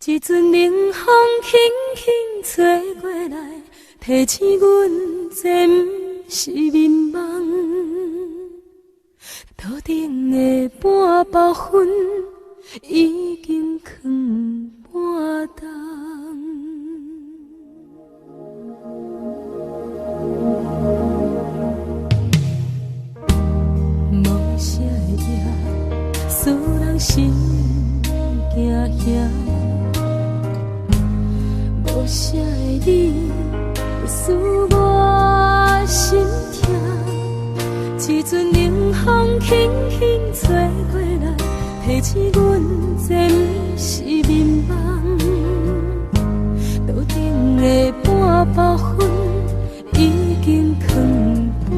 一阵冷风轻轻吹过来，提醒阮这不是眠梦。头顶的半包云已经藏半冬。无啥会夜，使人心惊惊。无啥的你，使我心痛。一阵冷风轻轻吹过来，提醒阮这不是眠梦。头顶的半包云已经藏半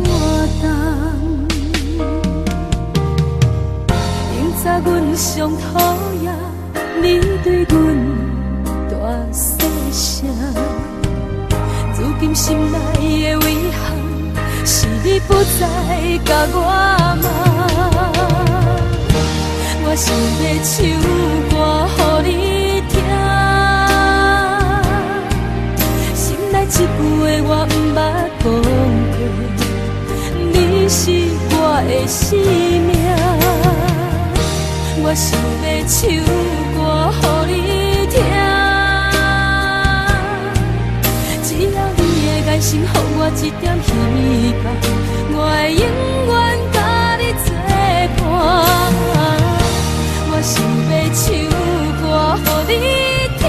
冬。明早阮上讨厌你对阮大细声，如今心内的遗憾，是你不再甲我骂。我想要唱歌予你听，心内一句话我不捌讲过，你是我的生命。我想要唱歌予你听，只要你的眼神予我一点希望，我会永远甲你作伴。我想要唱歌予你听，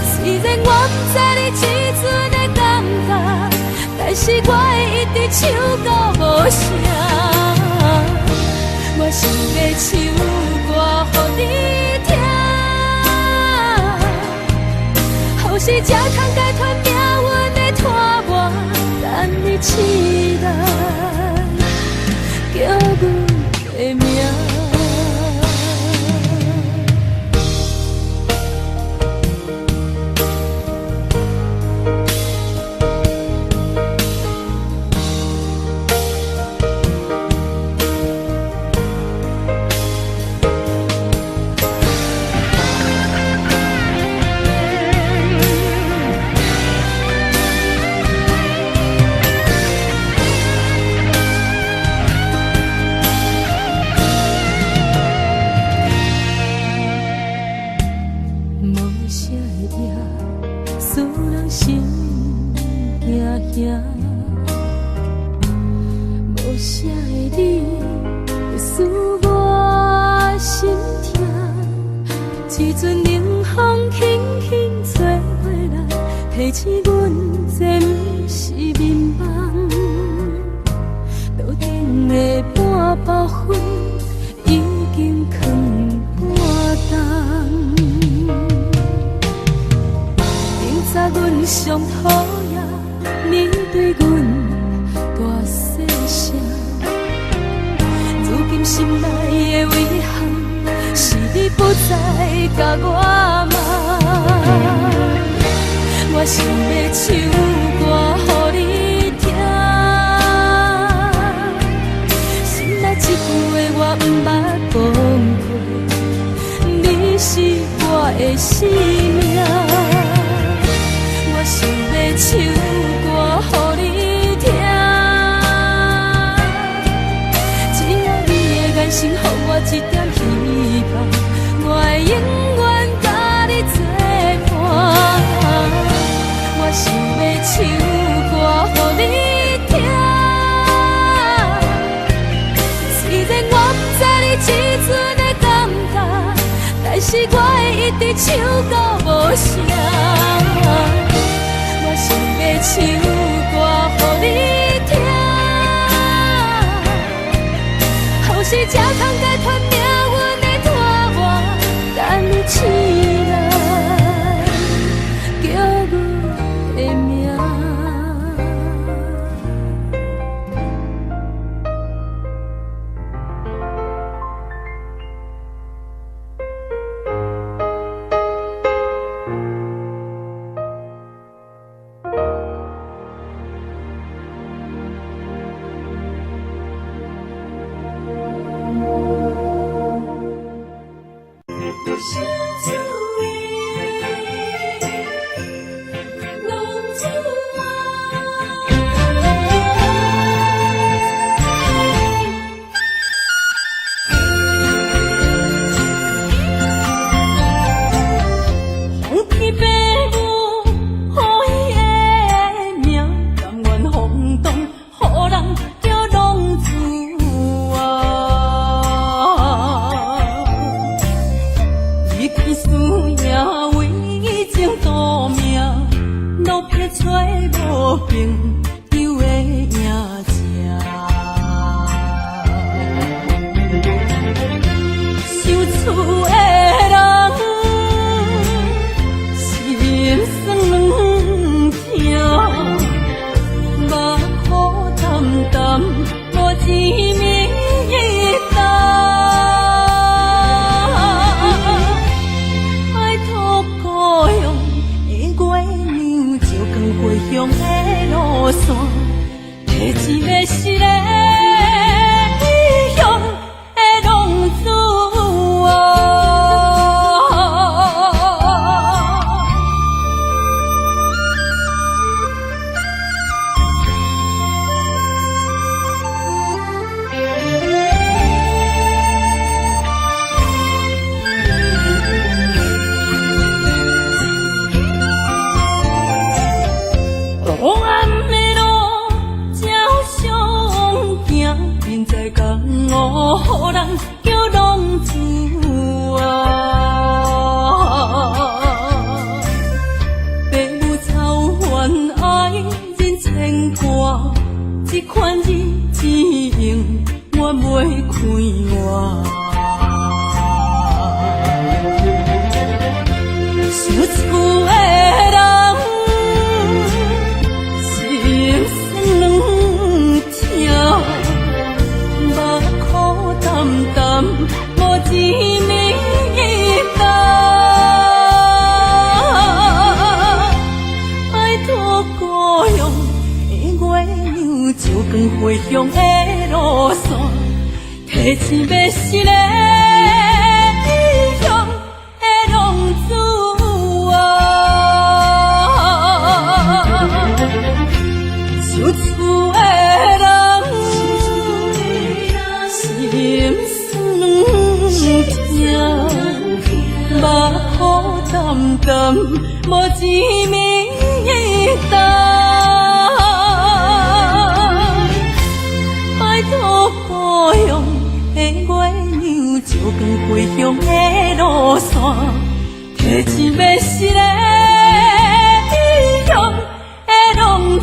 虽然我不知你这阵的感觉，但是我会一直唱到无声。我想要唱歌予你听，后世才通解脱命运的拖磨，等你起来，叫阮的名。无啥的你，会使我心痛。一阵冷风轻轻吹过来，提醒阮这不是眠梦。头顶的半包云已经藏半冬。明早阮上讨厌你对阮大细声，如今心内的遗憾，是你不再甲我骂。我想要唱歌予你听，心内一句话我不捌讲过，你是我的生命。我想要唱歌予你听，只要你的眼神予我一点希望，我会永远甲你作伴。我想要唱歌予你听，虽然我不知你这阵的感觉，但是我会一直唱到无声。我想要唱歌予你听，后世才通解脱命运的拖磨，等你起来，叫阮的名。小厝的浪子红旗白舞，予伊的命，甘愿风动，予人叫浪子离去思也为情赌命，路撇找无朋友的影子。受厝的人，心酸软痛，目苦淡淡，无滋味一担。爱托故乡的月娘，照光回乡的路线，提一个失个异乡的浪子。黑暗的路，照常行，人在江湖，予人叫浪子父母操怨爱人牵挂，这款日子用我袂开外。想厝的人，心酸软痛，目苦淡淡，无滋味一担。爱托故乡的月娘，照光回乡的路线，提醒要失个异乡的浪子。受厝的人，心酸软痛，目苦淡淡，无滋味一担。爱托故乡的月娘，照光回乡的路线，提一要失个异乡的浪子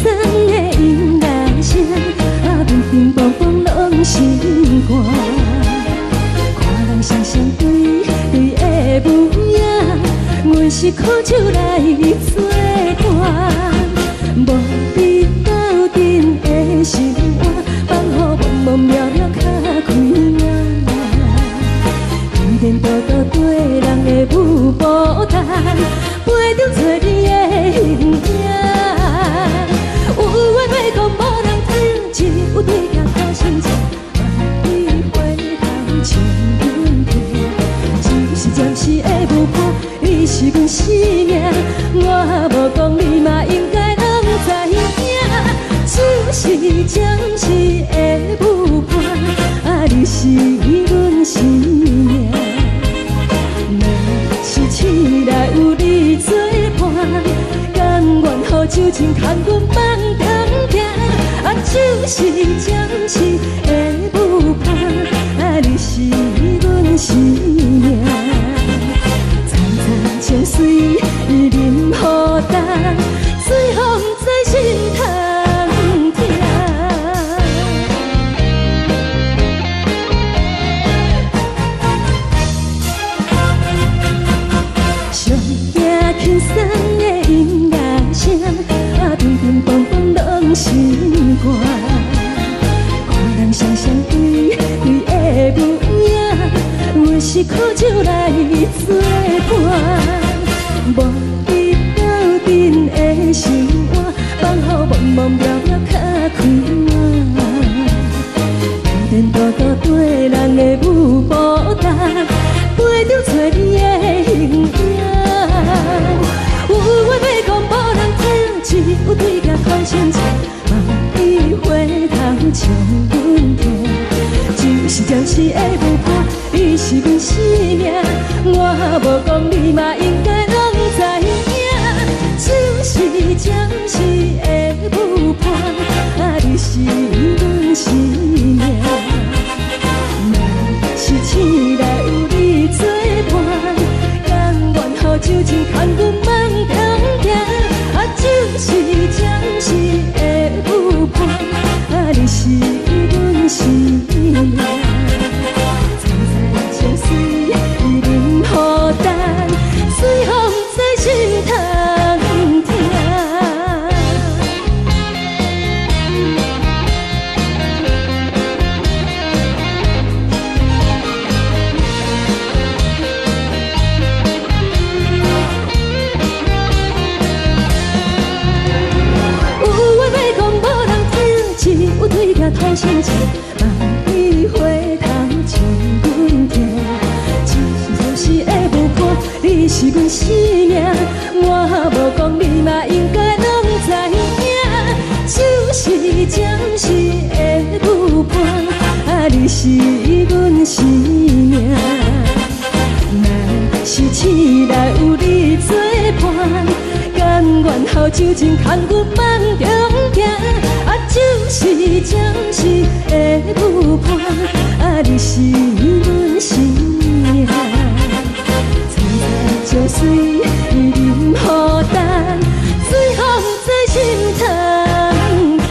送的音乐声，乒乒乓乓拢心肝。看人双双对对的舞影，阮是苦酒来作伴。无你斗阵的生活，放予茫茫渺渺较开眼。颠颠倒倒对人的舞步弹，陪着找你的形影。有话要讲无人听，只有对镜头心情，万里回头将阮听。只是暂时的舞伴，你是阮生命，我无讲你嘛应该拢知影。就是暂时的舞伴，你是阮生命。若是醒来有你作伴，甘愿予酒精牵阮放长行。就是暂时的舞伴，你是阮生命。层层情水任何等，随风在心头。轻松的音乐声，乒乒乓乓拢心肝。看人双双对对的舞影，阮是苦酒来作伴。无你斗阵的生活，放予茫茫渺渺较开眼。颠颠倒倒对人的舞步弹，陪着找你的形影。有话要讲无人听，只有对镜看心情，望你回头将阮听。就是暂时的舞伴，你是阮生命，我无讲你嘛应该拢知影。就是暂时的舞伴，你是阮生命。若是醒来有你作伴，甘愿予酒精牵阮放长行。就是暂时的舞伴，你是阮生命。层层情水任何等，随风在心头听。讨心情，望你回头将阮听。就是的舞伴，你是阮生命，我无讲你嘛应该拢知影。就是暂时的舞伴，你是阮生命。若是醒来有你作伴，甘愿予酒精牵阮放长行。就是暂时的舞伴，你是阮生命。层层情水任何等，随风在心头听。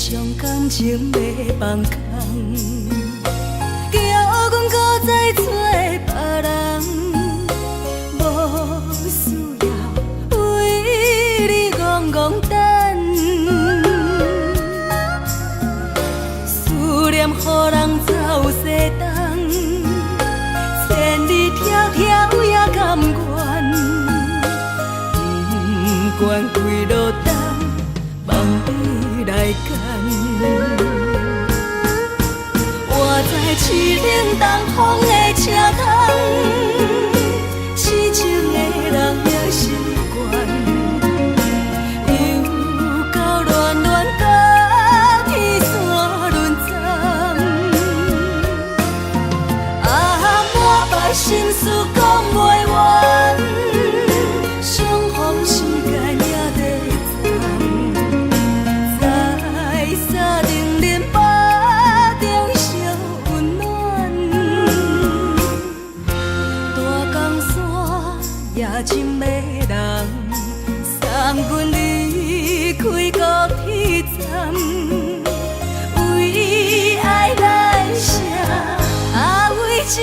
将感情要放空，惊阮搁再找别人，无需要为你戆戆等，思念予人走西东，千里迢迢也甘愿，不管几路灯，望你来牵。我在凄冷东风的车窗，痴情的人也习惯，又到恋恋甲天山沦陷。满腹心事讲袂完，相逢时间也在站，在沙定连巴中烧温暖。大江山也真迷人，送阮离开高铁站，为爱来写为情。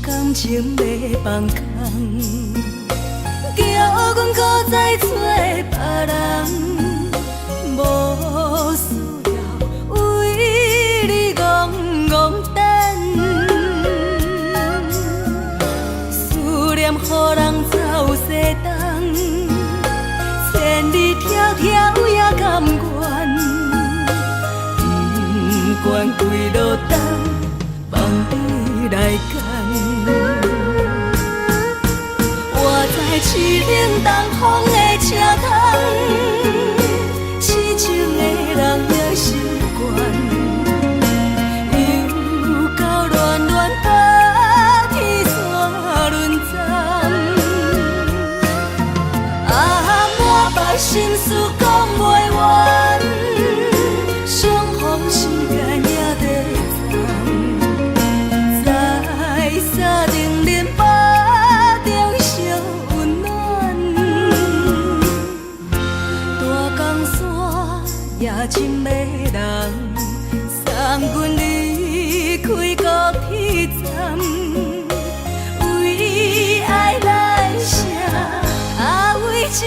感情要放空，惊阮搁再找别人，无需要为你戆戆等，思念予人走西东，千里迢迢也甘愿，不管几路灯，望你来牵。我在凄冷东风的车窗，痴情的人也习惯，又到恋恋甲天山沦陷。满腹心事讲袂完，相逢时间也在站，在沙定连巴中烧温暖。大江山也真迷人，送阮离开高铁站，为爱来写为情。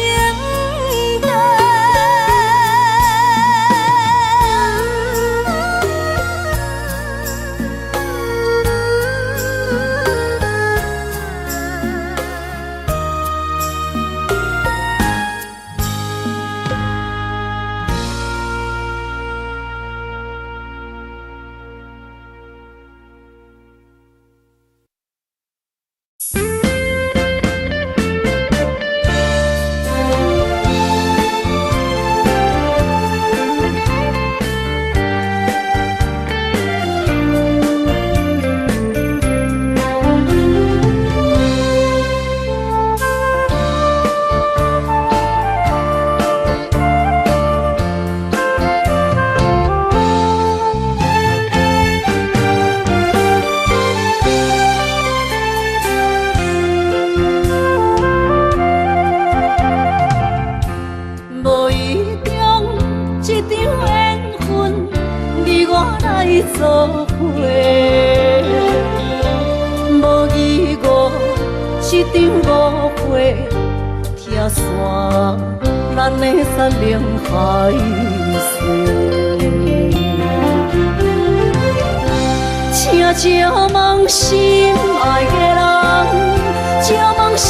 做伙，无义误一场误会，拆散咱的山盟海誓。请照望心爱的人，照望心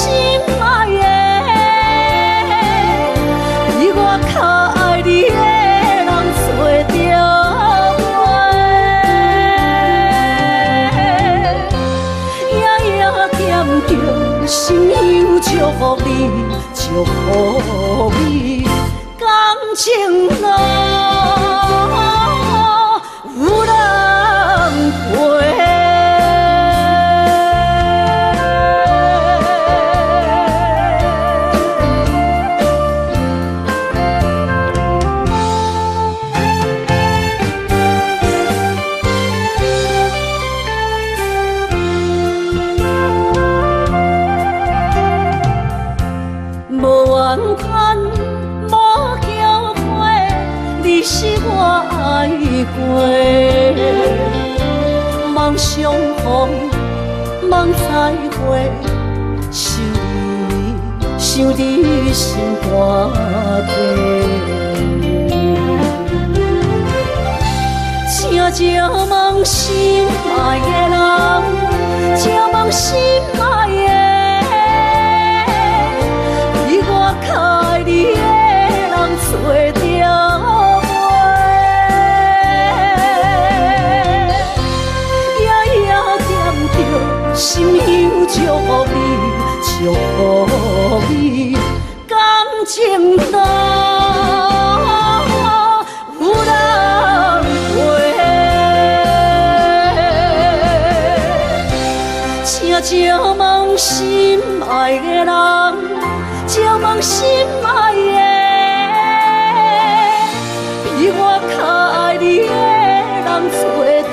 爱的，比我较爱你的人找着。福你，祝福你，感情路有人陪。梦相逢，梦再会，想你心肝底。请借问心爱的人，借问心爱的，比我较爱你的人找着。心香祝福你，祝福你，感情路有人陪。请借问心爱的人，借问心爱的，比我较爱你的人找着。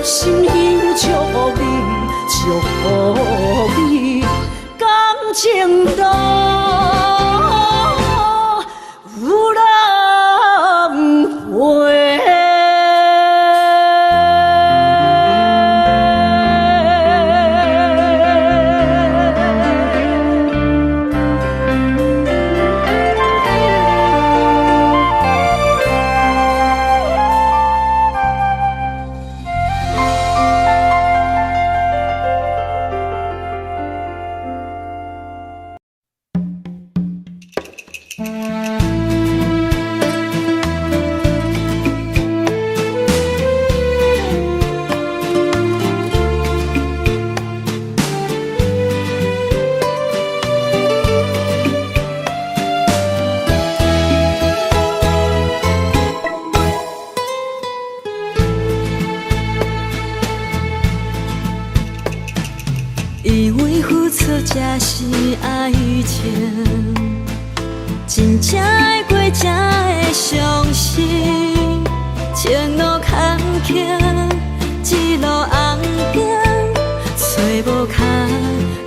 心香祝福你，祝福你，感情路有人陪。以为付出才是爱情，真正爱过才会相信。前路坎坷，一路红行，找无脚，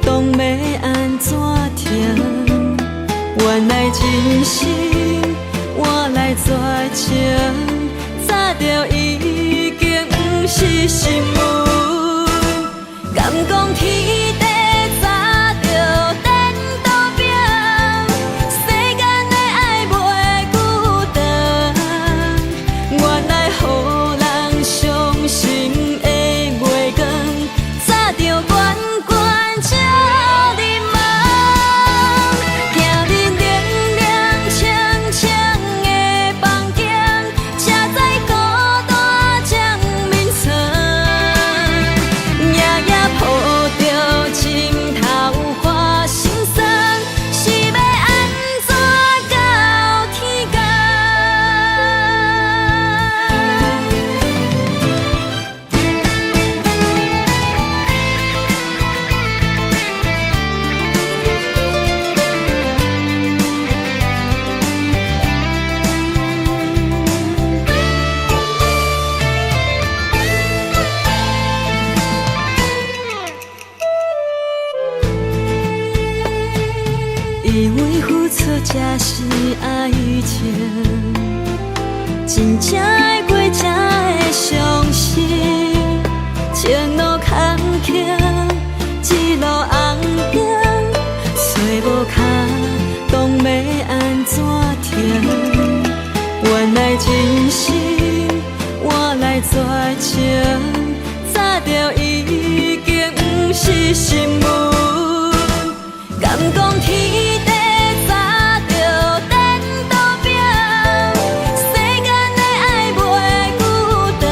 当要安怎停？原来真心换来绝情，早就已经不是心梦。敢讲天地早就颠倒平，世间的爱袂孤单。原来予人伤心的月光，早就悬悬照你梦。行日凉凉清清的房间，车载孤单将眠床。夜夜抱着枕头花心酸，是要安怎到天光？以为付出才是爱情，真正爱过才会相信。前路坎坷，一路红行，找无脚，当要安怎停？原来真心换来绝情，早就已经不是心梦。敢讲天地早就颠倒平，世间的爱袂孤单。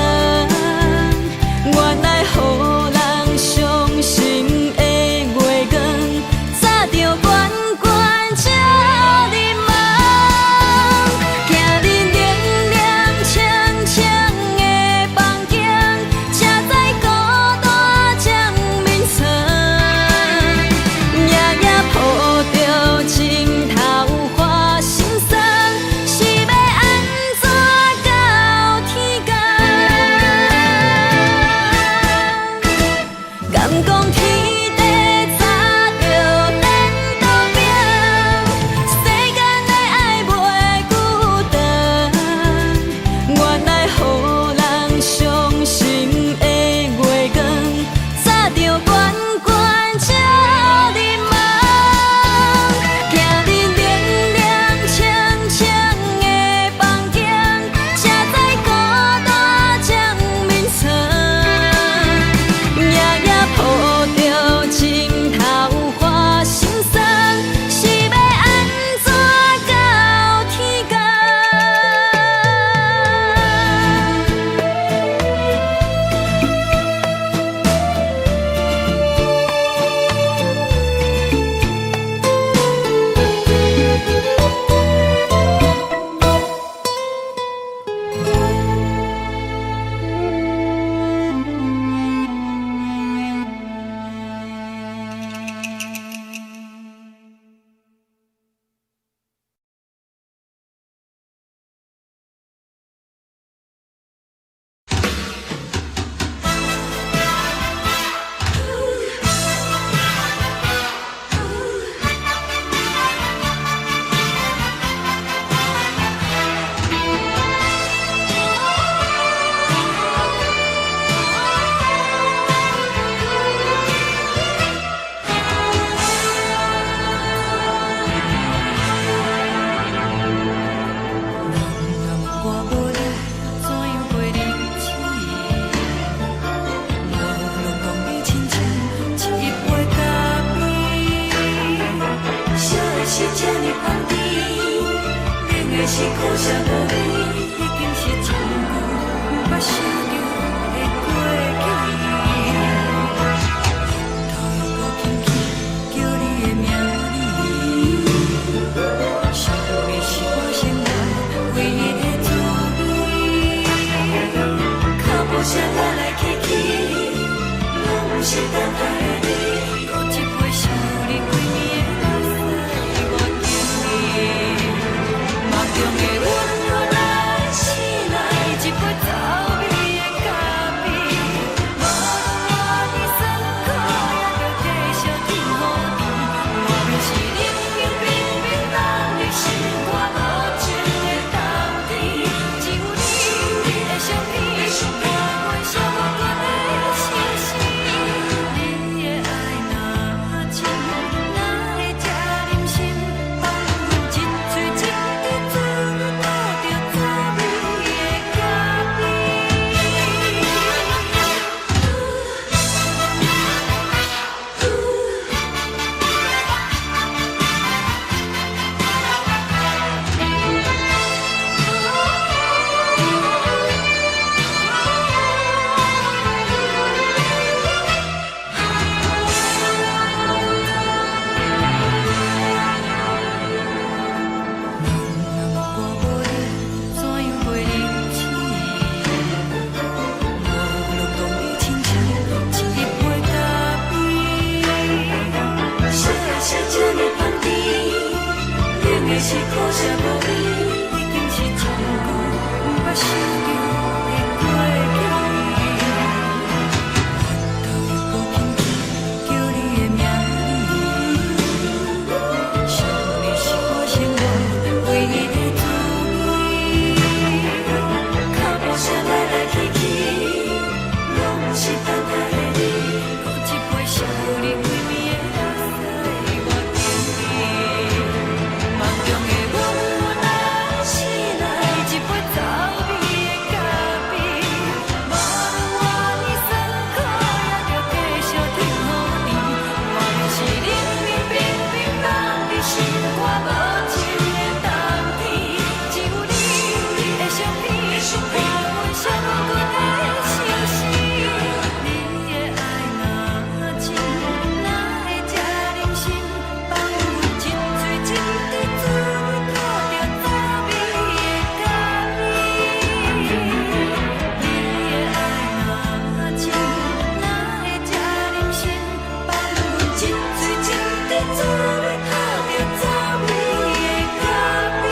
啥无味，已经是真久无法想着的过去。头又搁轻轻叫你的名字，想的是我生来唯一的滋味。脚步声来来去去，拢是等待的你。搁一杯想你几暝的目屎，我敬你。梦中的阮予来醒来，一杯走味的咖啡。无论我的酸苦，也着继续甜乎甜。外面是冷冷冰冰冷的心，我无情的冬天。只有你的相片，伴阮寂寞阮的心事。你的爱若真，哪会这忍心？放阮一嘴一滴水，倒着走味的咖啡。我无你，怎样袂离去？无路当你亲像一杯咖啡，小的是这么香甜，冷的是苦涩无味，已经是真久无法想着的过去。头又搁轻轻叫你的名字，想的是我生来唯一的滋味。脚步声来来去去，拢是等待的你。搁一杯想你几暝的目屎，我敬你。梦中的阮来醒来，一杯走味的咖啡。无论我的酸苦，也着继续甜乎甜。外面是冷冷冰冰冷的心，我无情的冬天。只有你的相片，伴阮寂寞阮的心事。你的爱若真，哪会这忍心？放阮一嘴一滴水，倒着走味的咖啡。你的爱若真，哪会这忍心？放阮一嘴一滴水，倒着走味的咖啡。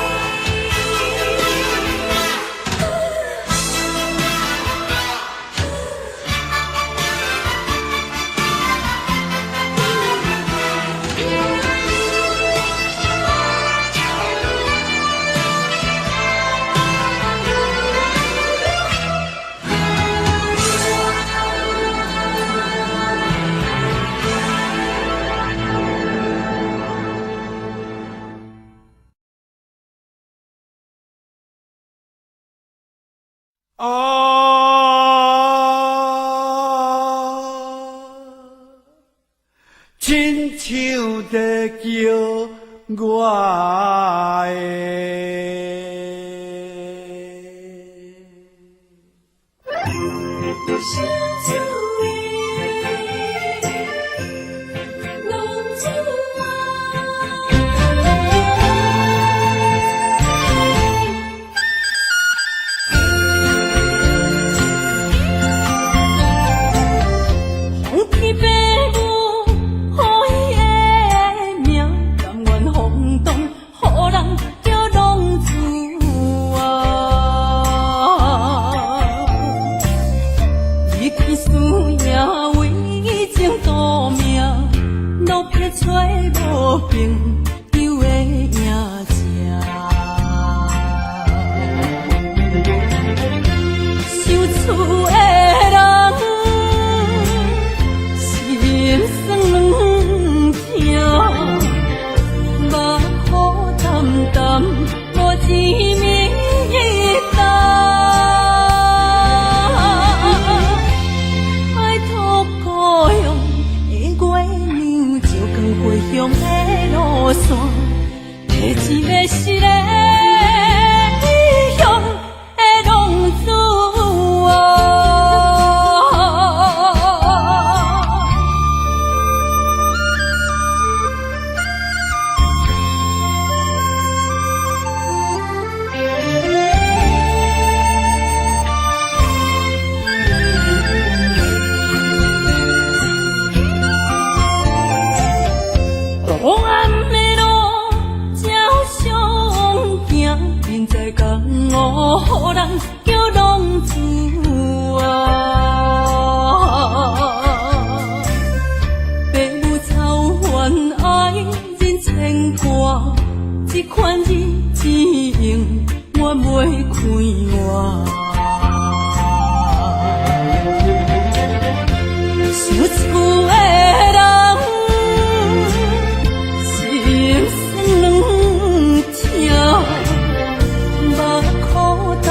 亲像在叫我红天白母，好伊的名，甘愿轰动，予人叫浪子离开思念，为情赌命，路撇出无朋友的影子。受厝的人，心酸痛，目雨淡淡，无一面一担。爱托故乡的月亮，照光回乡的路现在江湖予人叫浪子啊！父母操烦爱人牵挂，这款日子用我袂开我。想厝的人心酸两条，目苦淡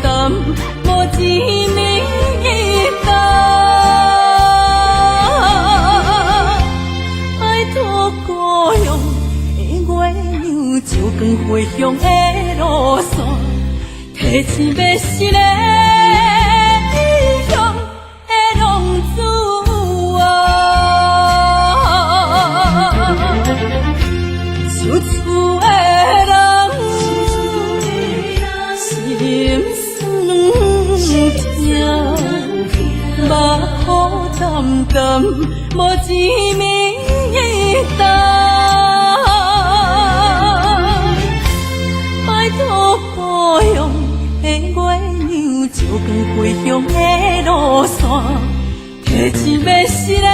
淡无滋味甘。拜托故乡的月亮，照光回乡的路线，提醒要是个异乡的浪子。想厝的人，心酸两条，目苦淡淡，无滋味甘。拜托故乡的月亮，照光回乡的路线，提醒要是个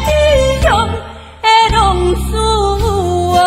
异乡的浪子啊！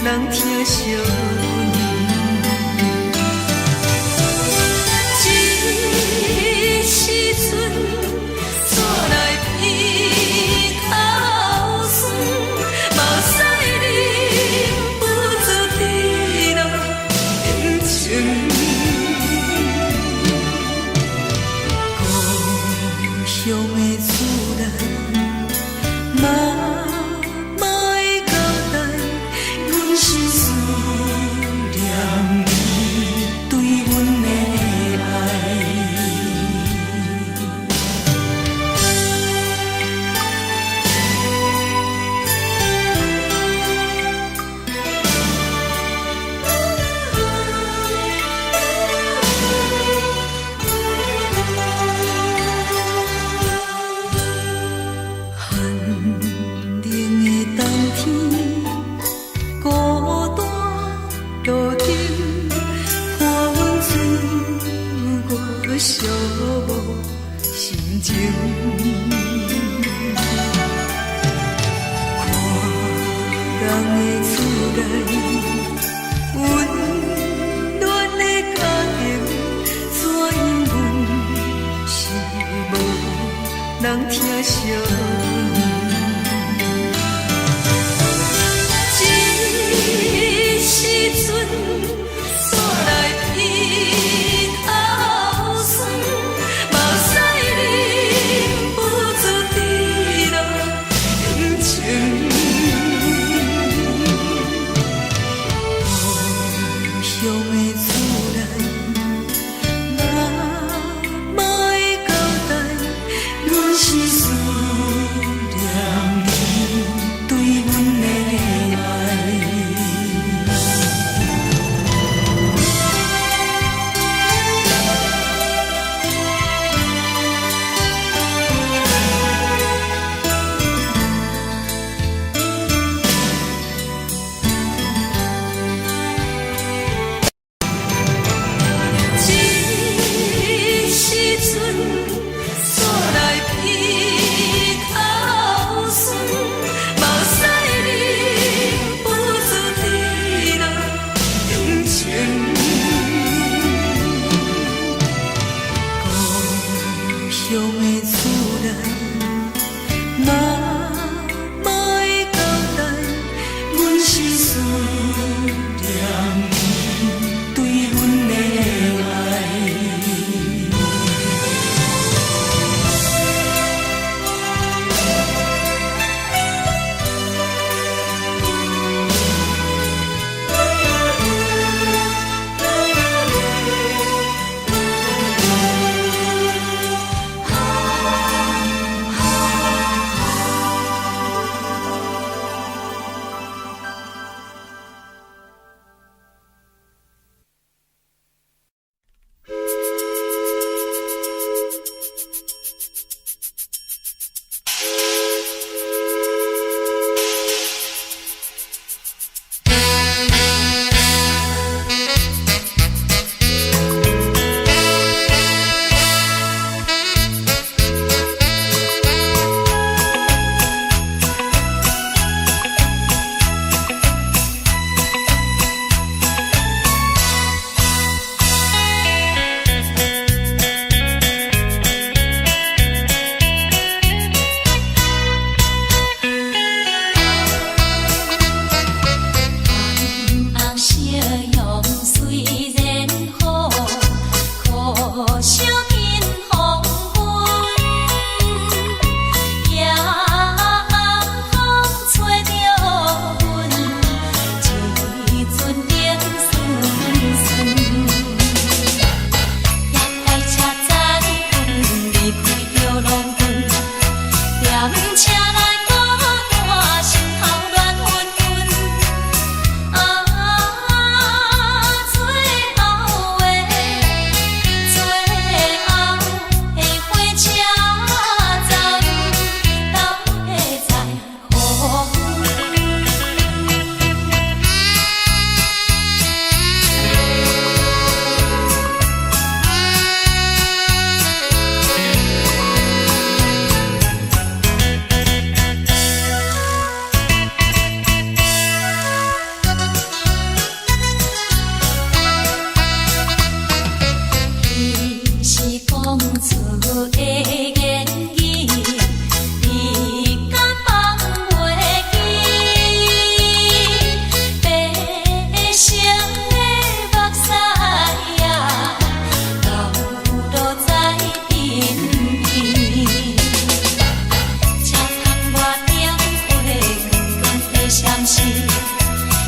人疼惜你。这时阵怎来鼻头酸，目屎忍不住滴落眼睛。故乡的厝内，妈妈的交代，阮是思念你对阮的爱。寂寞心情，看人的厝内温暖的家庭，怎因阮是无人疼惜你？这时阵怎来鼻头酸？目屎忍不住滴落眼睛。故乡的厝内，妈妈的交代，阮是思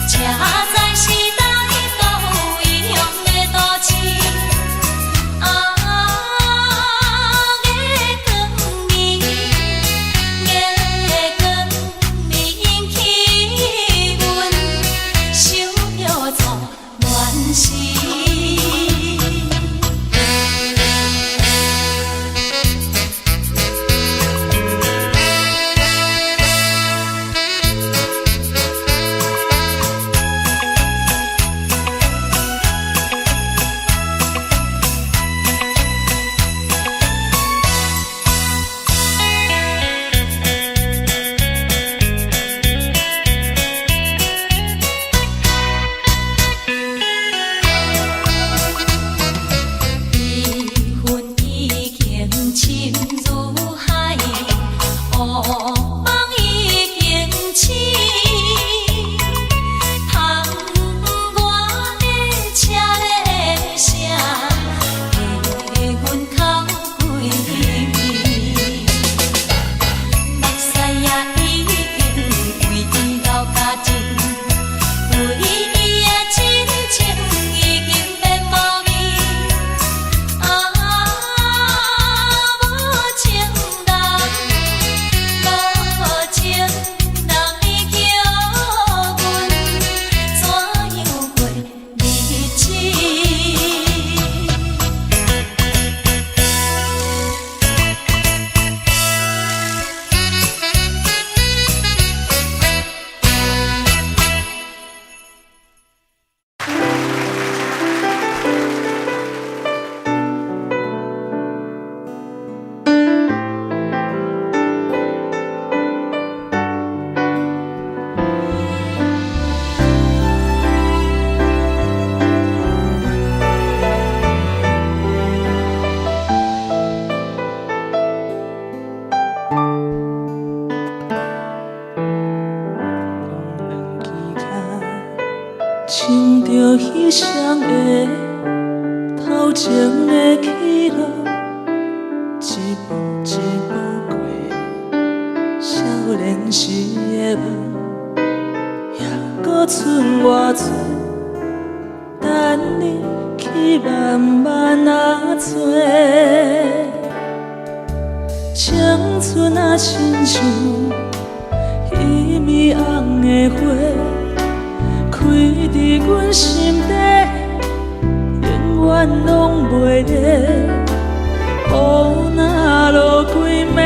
车载时代都有异乡的都市。亲着彼双的头前的起落，一步一步过少年时的梦，还搁剩偌多等你去慢慢找。青春啊，亲像伊米红的花。开伫阮心底，永远拢袂离。雨若落几暝，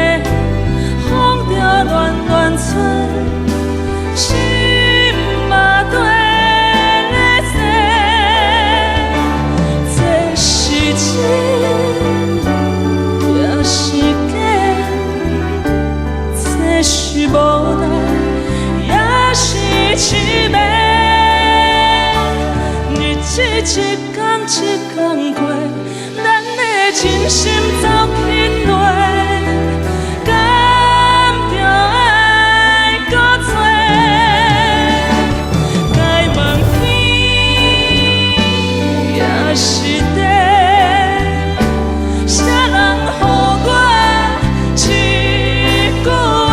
风着乱乱吹，心嘛跟咧洗。这是真，也是假；这是无奈，也是凄美。一天一天过，咱的真心走去地，敢着爱搁多？该问天也是地，啥人予我一句话？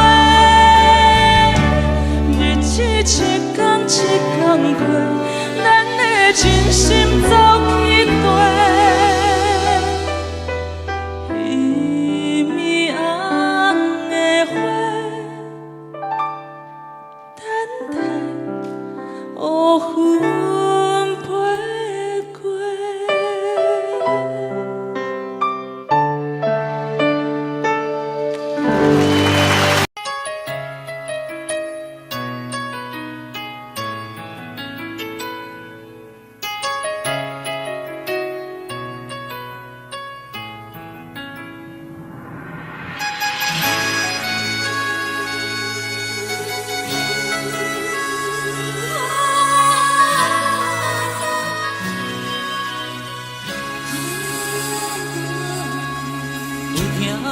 日子一天一天过。真心走去地，伊米红的花，等待乌云飞过。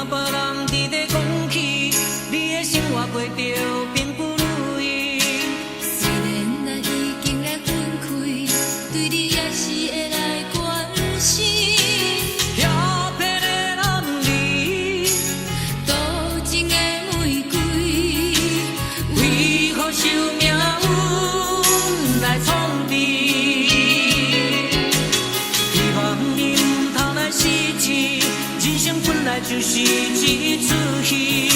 别人伫咧讲起，你的生活过着变不如意。虽然咱已经来分开，对你也是会来关心。飘泊的男儿，多情的玫瑰，为何受命运来一出戏。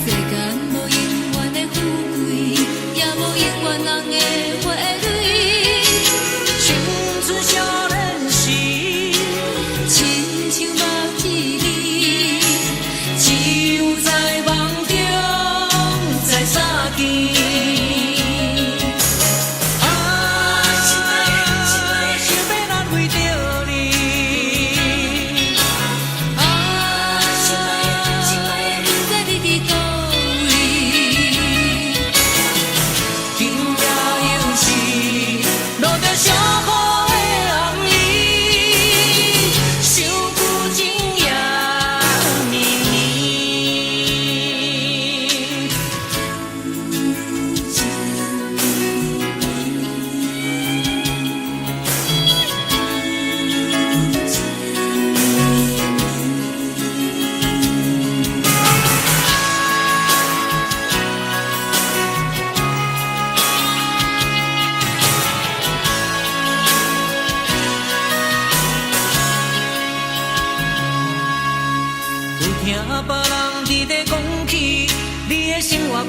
世间无永远的富贵，也无永远人的花蕊。青春少年时，亲像目一日，只有在梦中才相见。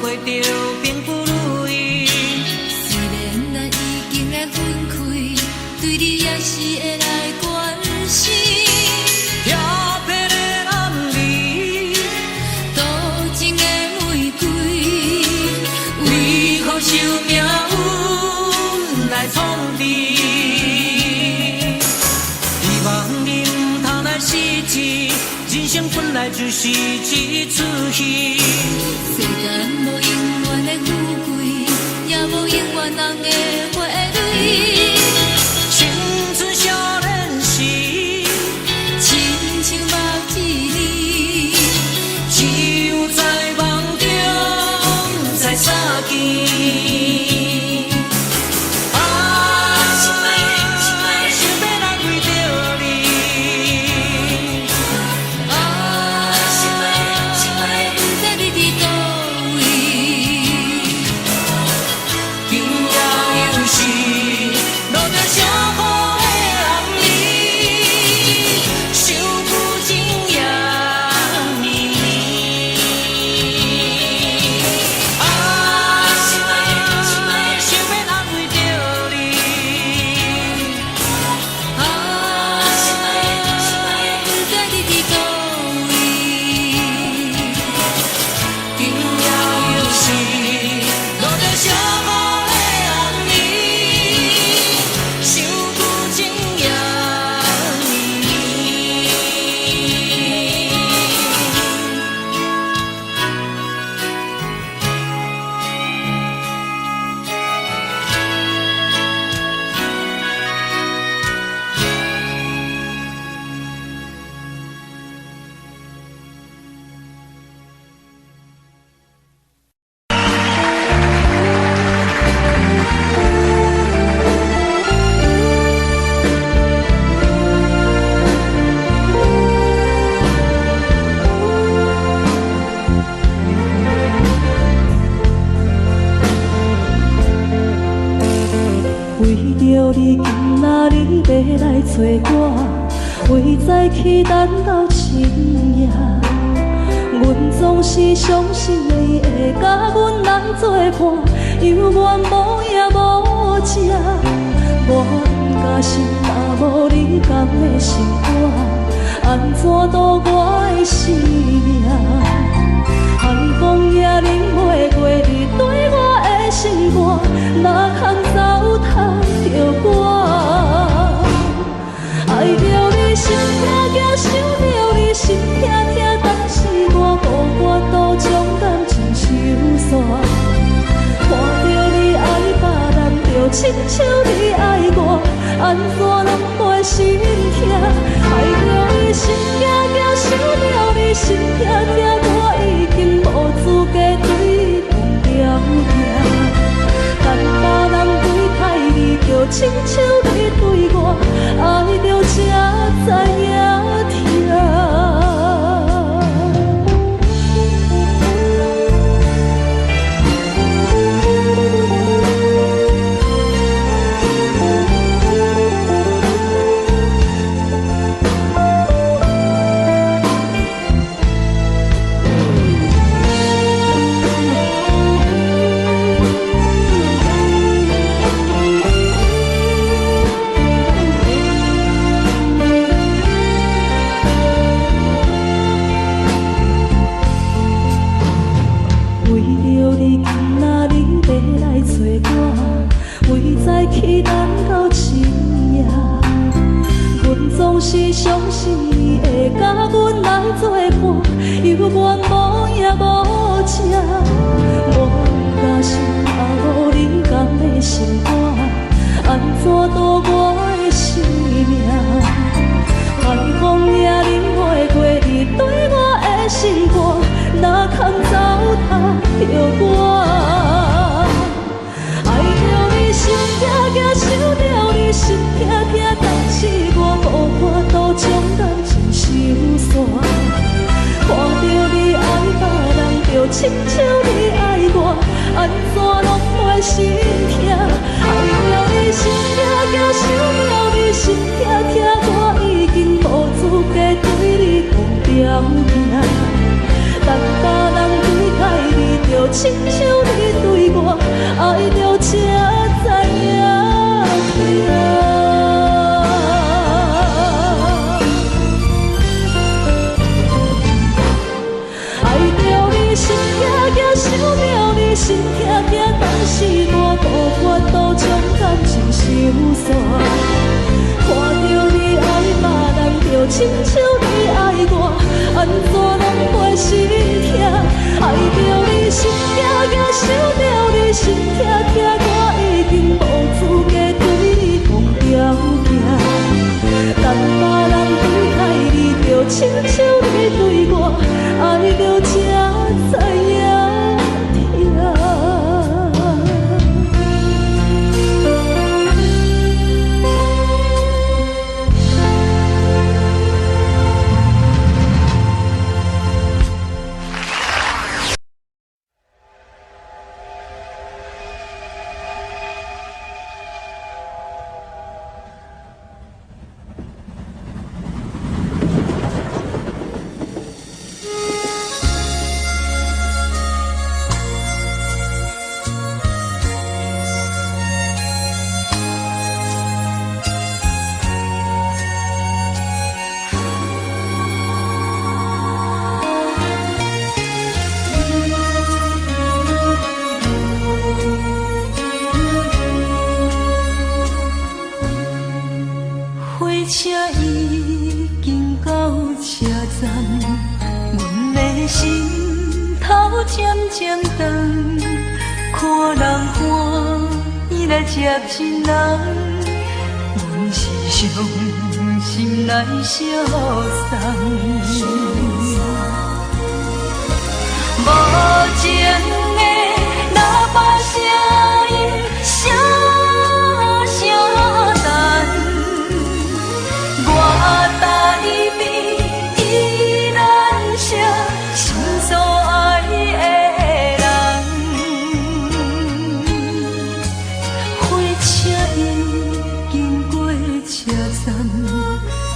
过着并不如意，虽然咱已经来分开，对你也是会来关心。漂泊的暗暝，多情的玫瑰，为何受命运来创治？希望你唔通来失志，人生本来就是一出戏。世间无永远的富贵，也无永远人的花蕊。青春少年时，亲像目一日，只有在梦中才相见。找我，为再去等到深夜。阮总是相信你会甲阮来作伴，犹原无影无迹。我不甘心，若无你甘的心肝，安怎度我的生命？寒风也忍袂过你对我的心肝，哪通糟蹋着我？爱着你心痛痛，想着你心痛痛，但是我予我都将感情收煞。看着你爱别人，就亲像你爱我，安怎拢袂心痛？爱着你心痛痛，想着你心痛痛，我已经无资格对人聊天。但别人对待你，就亲像你对我，爱着才知影疼。再去等到深夜。阮总是相信伊会甲阮来作伴，犹原无影无迹。我假想后你甘的心肝，安怎度我的生命？寒风也忍袂过你对我的心肝，哪通糟蹋着我？爱着你心痛痛，想着你心痛痛，但是我无法度将感情收煞。看着你爱别人，就亲像你爱我，安怎拢袂心痛？爱着你心痛痛，想着你心痛痛，我已经无资格对你讲条件。但别人对待你，就亲像你对我，爱着才知影痛。爱着你心痛痛，想着你心痛痛，但是我无法度将感情收煞。看着你爱别人，就亲像你爱我，安怎拢袂心痛？爱着你心痛痛，想着你心痛痛，我已经无资格对你讲条件。但别人对待你，就亲像你对我，爱着才知影痛。接亲人，阮是伤心来相送。无情的喇叭声音，声声等，我台边依然写心所爱的人。火车已经过车站，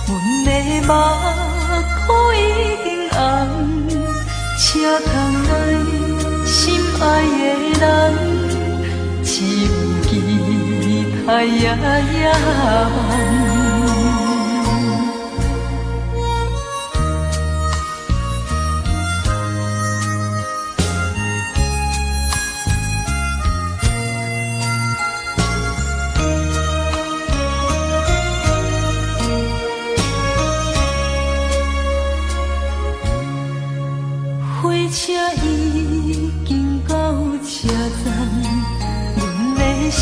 阮的目眶已经红。车窗内心爱的人，只有期待夜夜梦。火车已经到车站，阮的心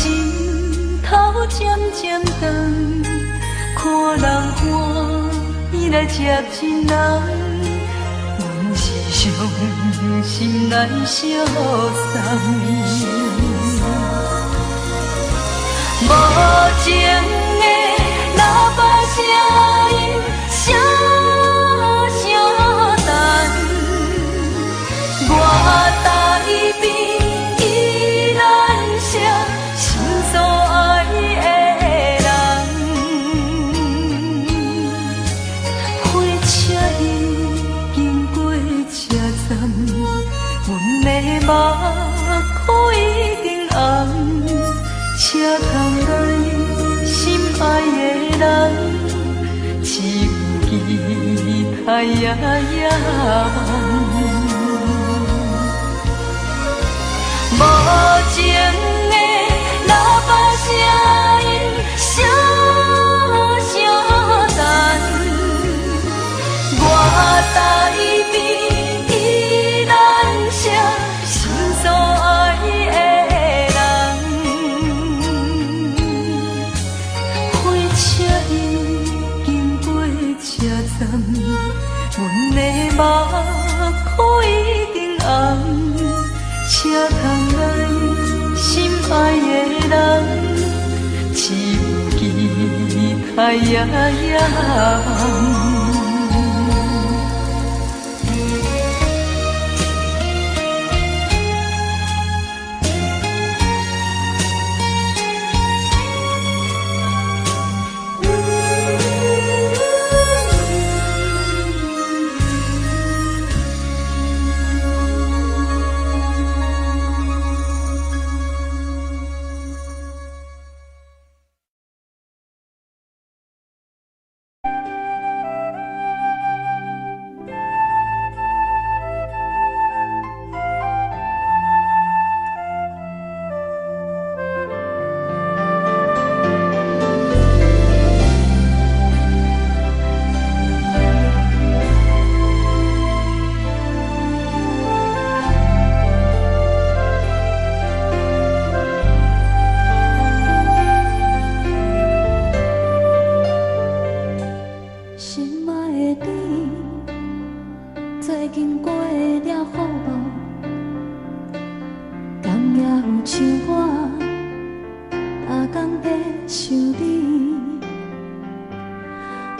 头渐渐长，看人欢喜来接亲人，阮是伤心来相送。无情的喇叭声音，声声等。我台边依然写心所爱的人，火车已经过车站，阮的目眶已经红，车窗内心爱的人，只有期待夜夜梦。无情的喇叭声。哎呀呀。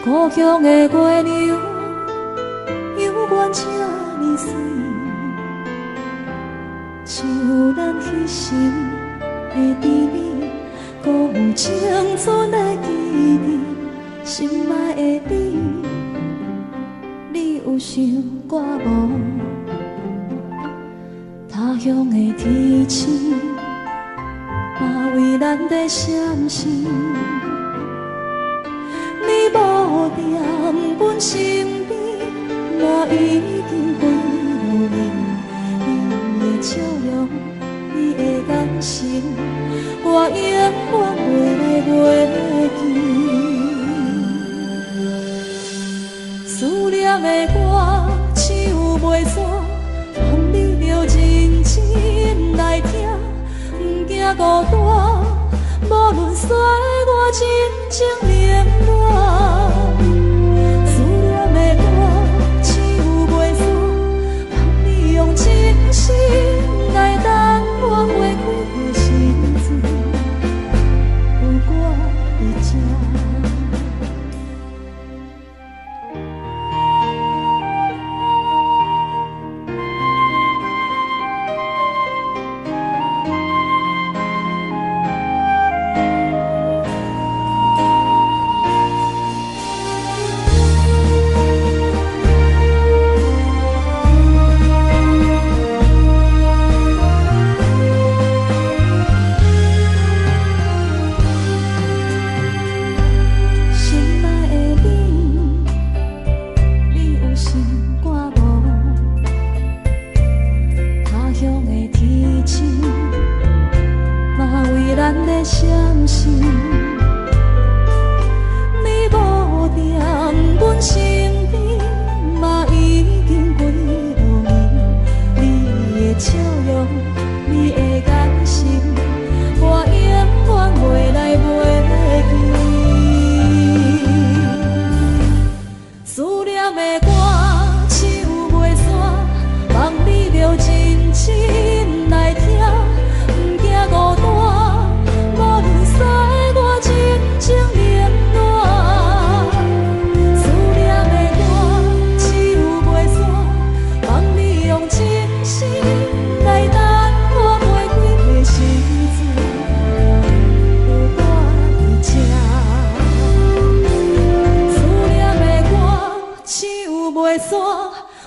故乡的月亮，犹原这呢水，像咱彼时的甜蜜，搁有青春的记忆。心爱的你，你有想我无？他乡的天星，嘛为咱在闪烁。你无在阮身边，我已经归路人。你的笑容，你的眼神，我永远袂来袂记。思念的歌，唱袂煞，望你着认真来听，不惊孤单。无论岁月真情冷暖，思念的歌唱袂煞，望你用真心来等我花开的时阵，有我伫这。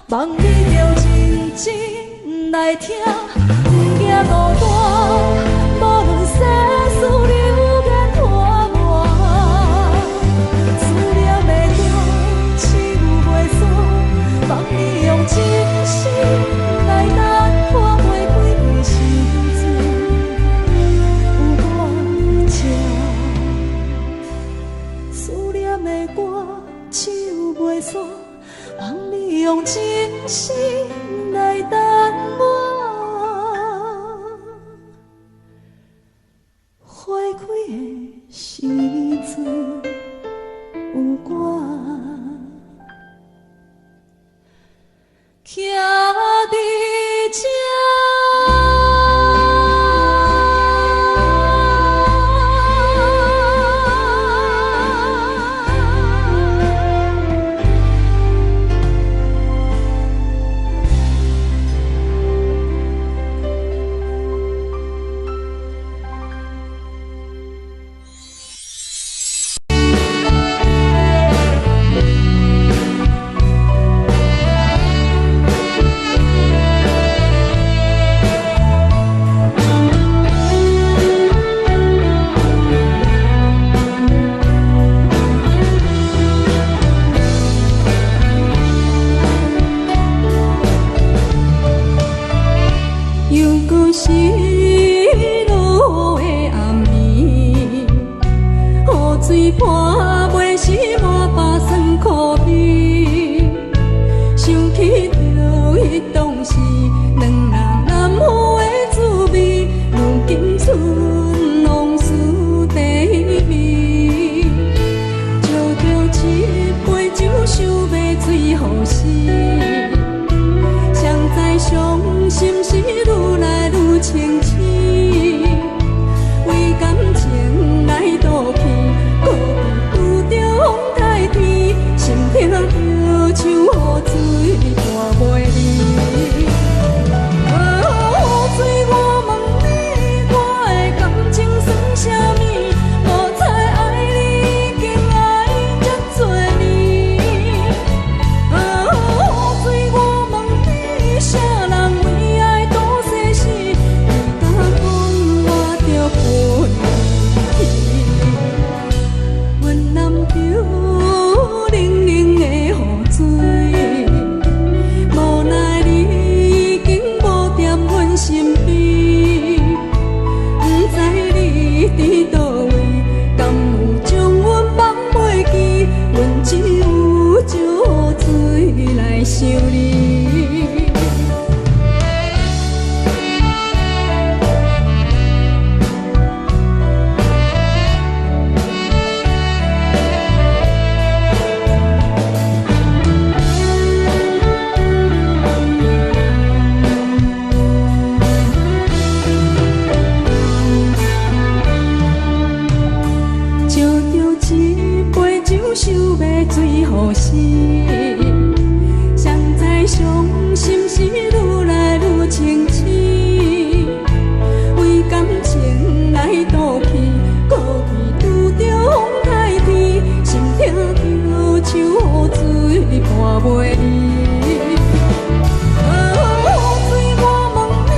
望你着认真来听，不惊孤单。无论世事流言破满，思念的歌唱袂煞，望你用真心来等我花开的时阵，有我伫这。思念的歌唱袂煞，望你用真心来等我花开的时阵，有我徛伫这。嘴破，袂是我把酸苦味。想起着迄当时，两人难好的滋味，如今剩往事地味。借着一杯酒，想要醉予死。谁知伤心事愈来愈清醒。为感情来赌气，搁遇着风台天，心痛着像雨水断袂离。雨水，我问你，我的感情算啥物？无彩爱你，已经爱这多年。雨水，我问你，啥人为爱赌生死？你敢讲我着陪你？阮男着冷冷的雨水，无奈你已经无在阮身边，不知你伫倒位，敢有将阮放袂记？阮只有借雨水来想你。借着一杯酒，想要醉予死。谁知伤心事愈来愈清醒。为感情来赌气，搁遇着风台天，心痛着像雨水断袂离。雨水，我问你，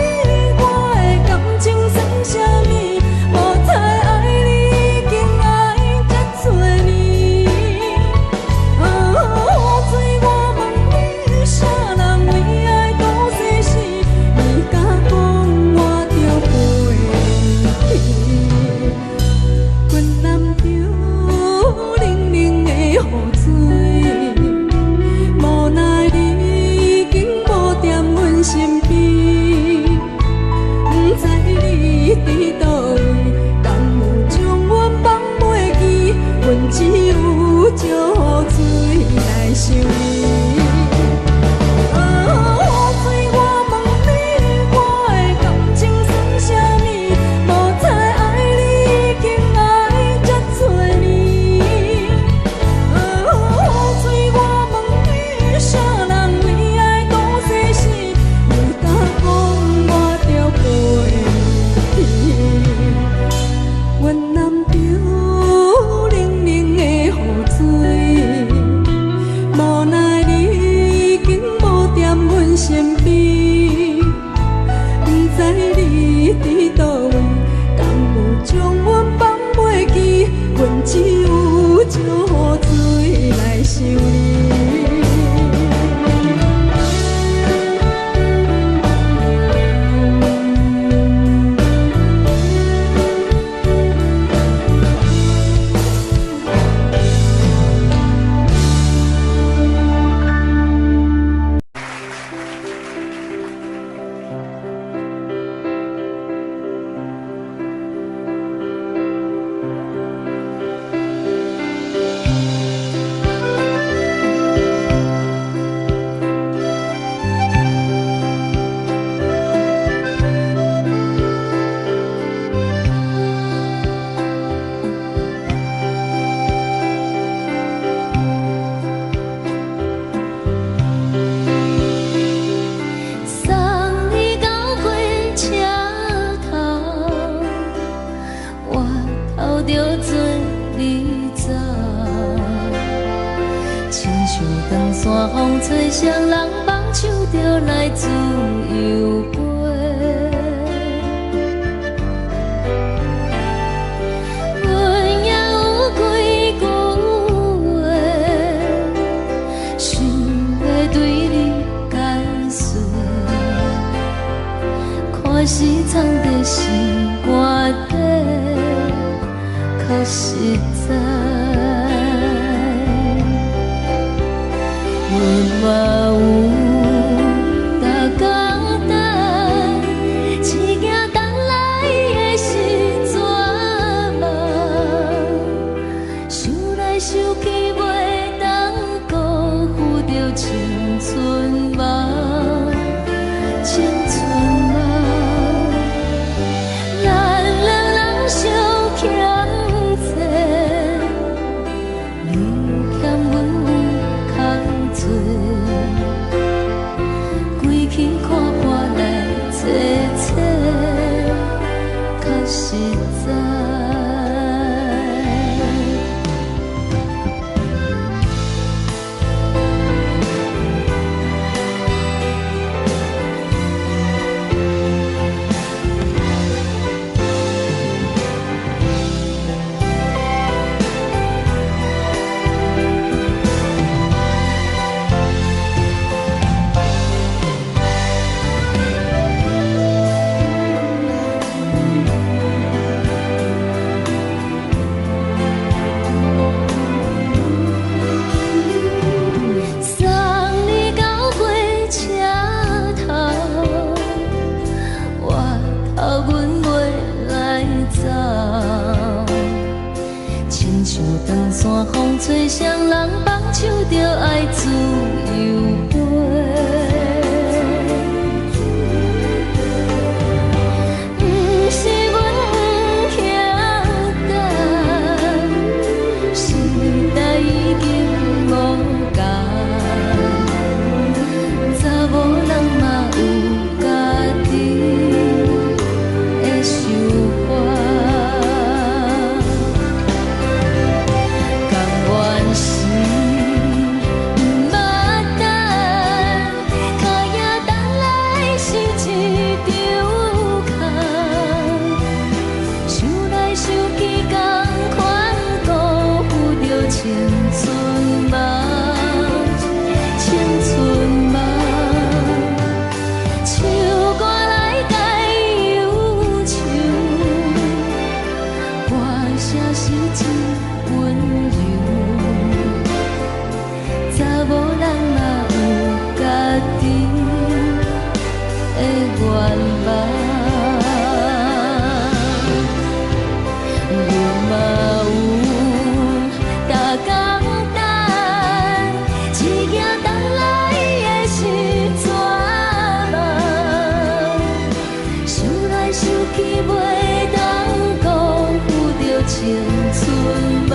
我的感情算啥物？无彩爱你，已经爱这多年。雨水，我问你，啥人为爱赌生死？你敢讲我着陪你？阮男着冷冷的雨水，无奈你已经无在阮身边，不知你伫倒位，敢有将阮放袂记？阮只有借雨水来想你。雨水，我问你，我的感情算啥物？无彩爱你，已经爱这多年。雨水，我问你，啥人为爱赌生死？你敢讲我着陪你？阮男着冷冷的雨水，无奈你已经无在阮身边，不知你伫倒位，敢有将阮放袂记？阮只有借雨水来想你。山风吹双人放手着来自由飞。阮也有几句话，想要对你解说，可是藏在心肝底，较实在。嘛有逐工等，一件等来的时阵嘛，想来想去袂当辜负着青春梦，青春梦，咱两人相欠债。你欠阮有空做，归去看破来切切，较实在。送你到火车头，我头阮袂来走，亲像长线风吹双人放手着爱自由飞。不是阮不晓等，时代已经无共，查某人嘛有家己的想法。甘愿是不捌等，脚也等来是一场空。想来想去，同款辜负着青春梦，青春梦。唱歌来解忧愁，歌声是真温柔。查某人嘛有家己的愿望。你嘛有逐工等，一件等来的时阵嘛，想来想去袂当辜负着青春梦。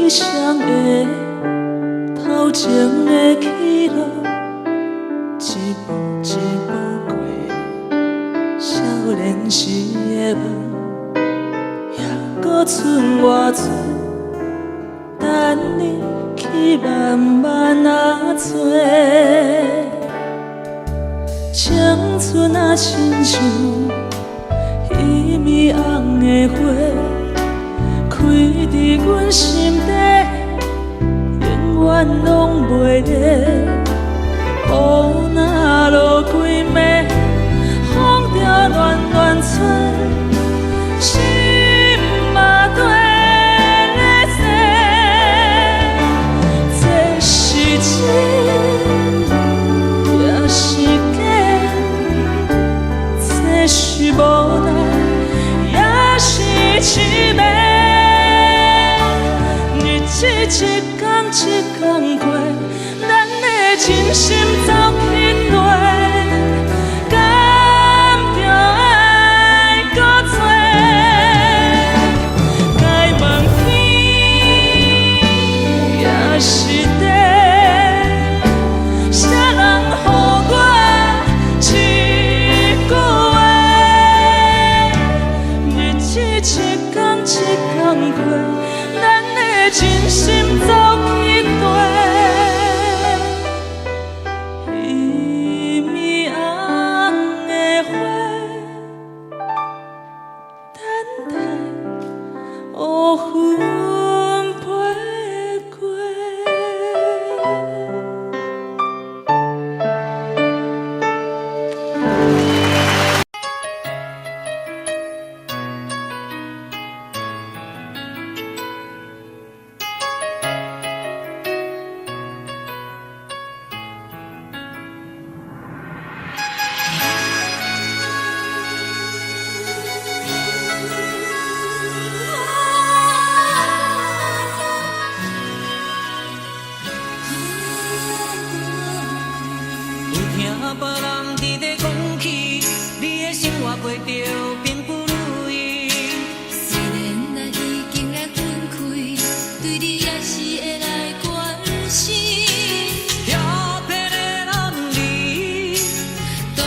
理想的头前的去路，一步一步过，少年时的梦，还搁剩偌多，等你去慢慢啊找。青春啊，亲像伊米红的花，开伫阮心底，永远拢袂灭。雨若落几暝，风着乱乱吹，心嘛跟咧洗。这是真，也是假？这是无奈，也是凄美。日子一天一天过，咱的真心走去落，敢着爱搁多？该问天也是地，啥人予我一句话？日子一天一天过，咱的真心走去落。伊米红的花，等待乌云飞过。有听别人伫咧讲起，你的生活过着并不如意。虽然咱已经来分开，对你也是会来关心。漂泊的男儿，多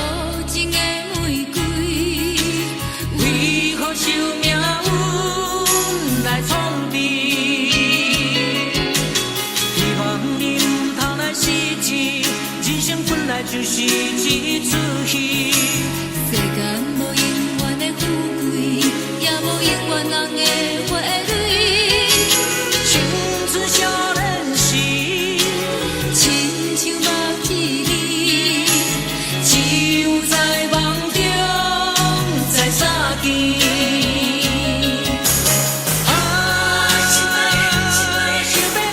情的玫瑰，为何受命运来创治？希望你唔通来失志，人生本来就是一出戏。世间无永远的富贵，也无永远人的花蕊。青春少年时，亲像目睭里，只有在梦中在相见。啊，想要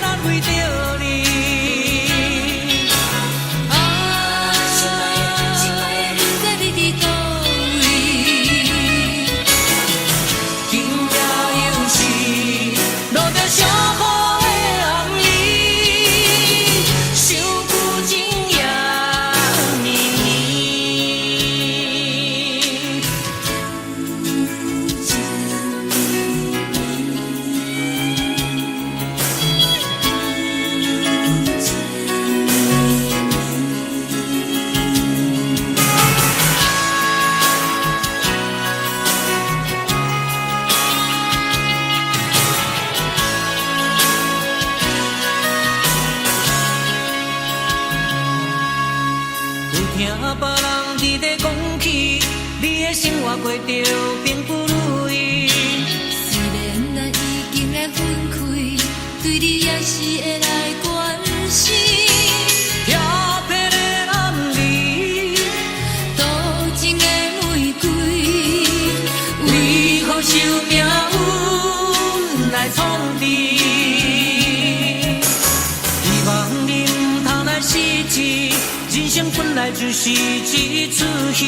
难为着你。啊，不知你伫倒位。今夜又是落着伤雨的暗暝，想旧情也绵绵。有听别人伫咧讲起，你的生活过着并不如意。虽然咱已经来分开，对你也是会来关心。漂泊的男儿，多情的玫瑰，为何受命运来创治？希望你唔通来失志，人生本来就是一出戏。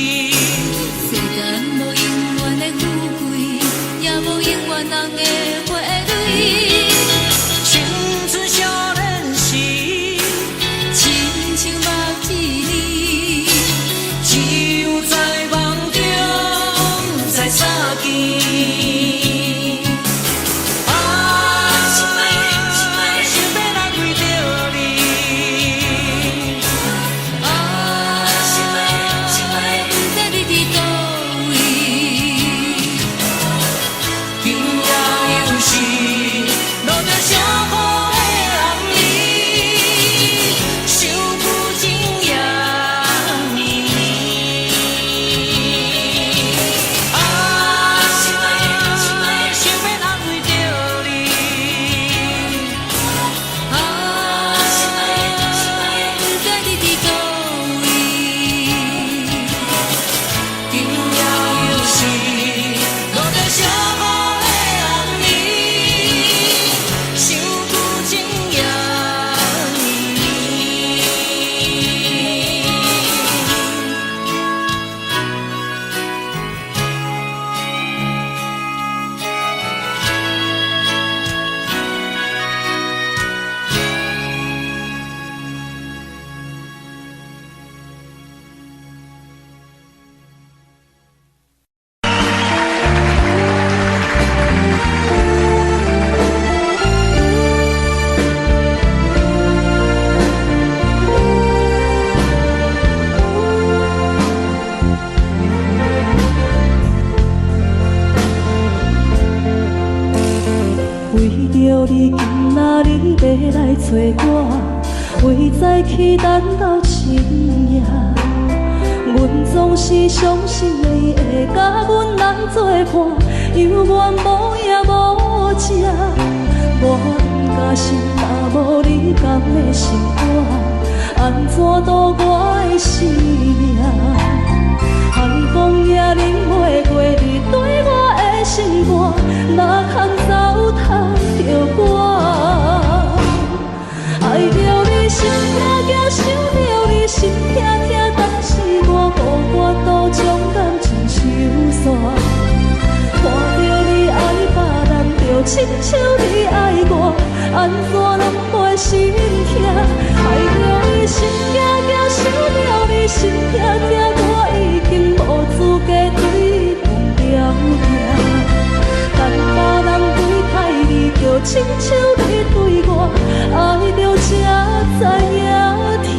世间无永远的富贵，也无永远人的花蕊。青春少年时，亲像目睭里，只有在梦中在相见。啊，仔日要来找我，为早起等到深夜。阮总是相信伊会甲阮来作伴，犹原无影无迹。我不甘心，若无你甘的心肝，安怎度我的生命？寒风也忍袂过你对我的心肝，哪通糟蹋着我？爱着你心痛痛，想着你心痛痛，但是我无法度将感情收煞。看着你爱别人，就亲像你爱我，安怎拢袂心痛？爱着你心惊惊，想着你心痛痛，我已经无资格对讲了听。但别人对待你，就亲像你对我，爱着才知影痛。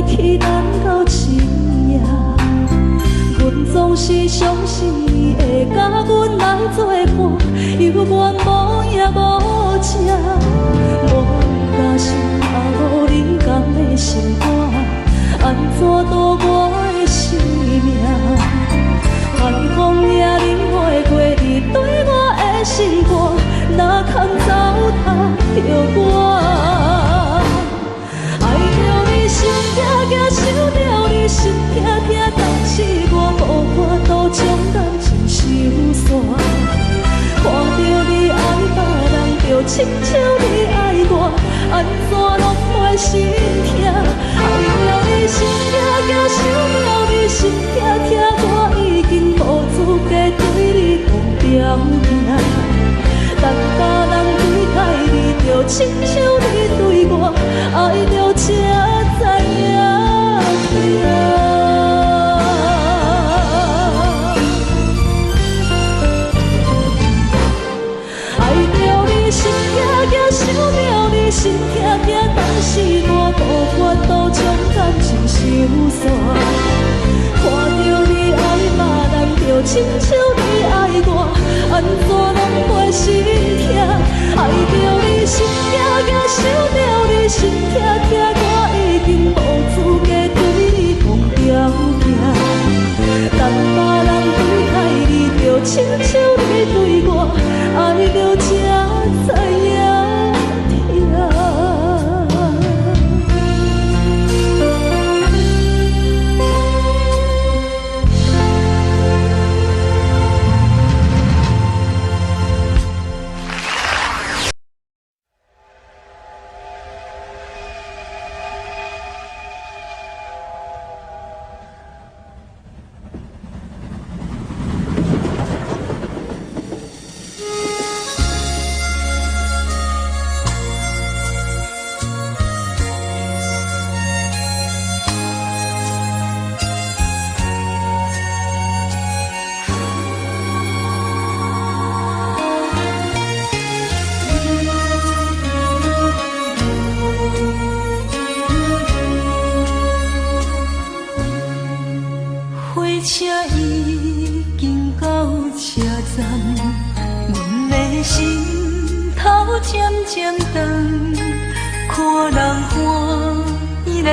去等到深夜，阮总是相信伊会甲阮来作伴，犹原无影无迹。我不甘心，若无你甘的心肝，安怎度我的生命？寒风也忍袂过你对我的心肝，哪通糟蹋着我？心痛痛，想着你心痛痛，但是我无法度将感情收煞。看着你爱别人，就亲像你爱我，安怎拢袂心痛？爱着你心痛痛，想着你心痛痛，我已经无资格对你讲条件。但别人对待你，就亲像你对我，爱着才知影痛。爱着你心痛痛，想着你心痛痛，但是我无法度将感情收煞。看着你爱别人，就亲像你爱我，安怎拢袂心痛？爱着你心痛痛，想着你心痛痛，我已经无资格对你讲条件。但别人对待你，就亲像你对我，爱着才知影痛。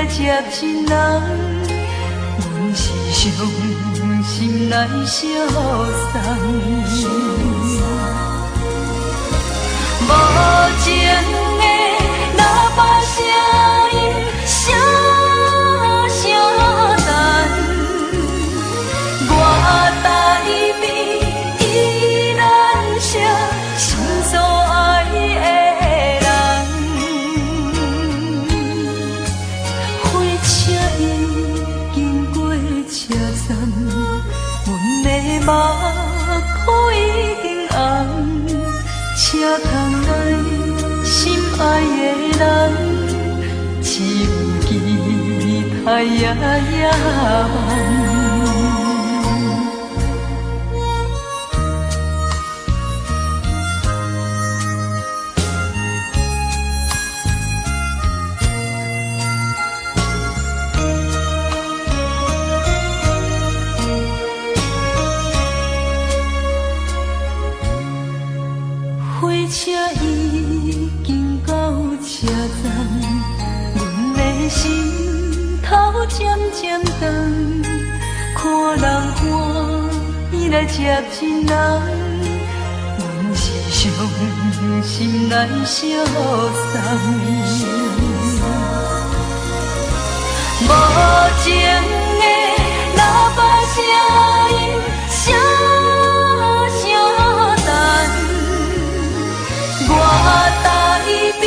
接亲人，阮是伤心来相送。无情的喇叭声音，声声等，我台边依然写心所爱的。花车已经过。目眶已经红，车窗内心爱的人，只有期待夜夜梦。火车已经到车站，阮的心头渐渐长，看人欢喜来接亲人，阮是伤心来相送。无情的喇叭声音，声声淡。我台边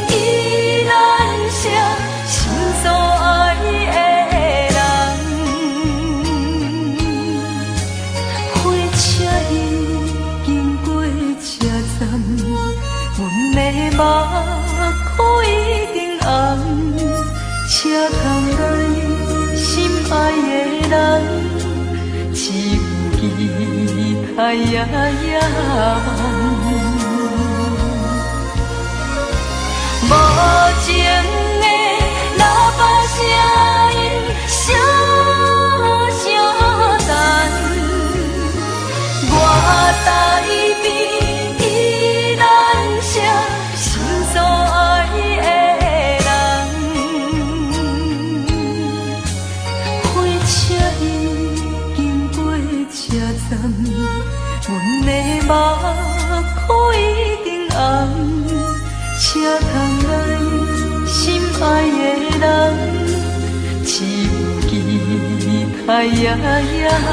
依然写心所爱的人，火车已经过车站，阮的目眶已经红，车窗内心爱的人，只有期待夜夜梦。无情的喇叭声音，声声淡。我台边依然写心所爱的人，火车已经过车站，阮的目眶已经红。车窗内心爱的人，只有期待夜夜梦。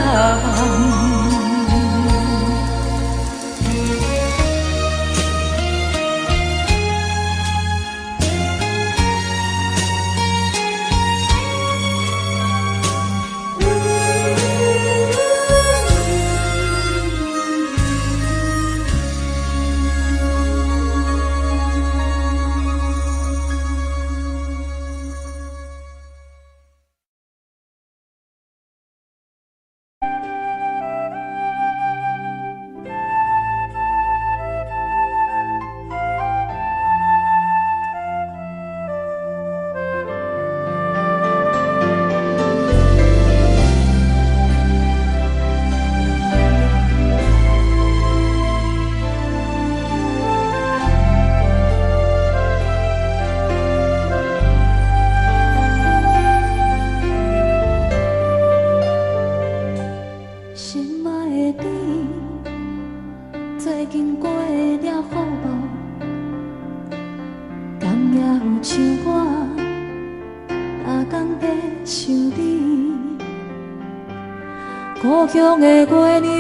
故乡的月亮，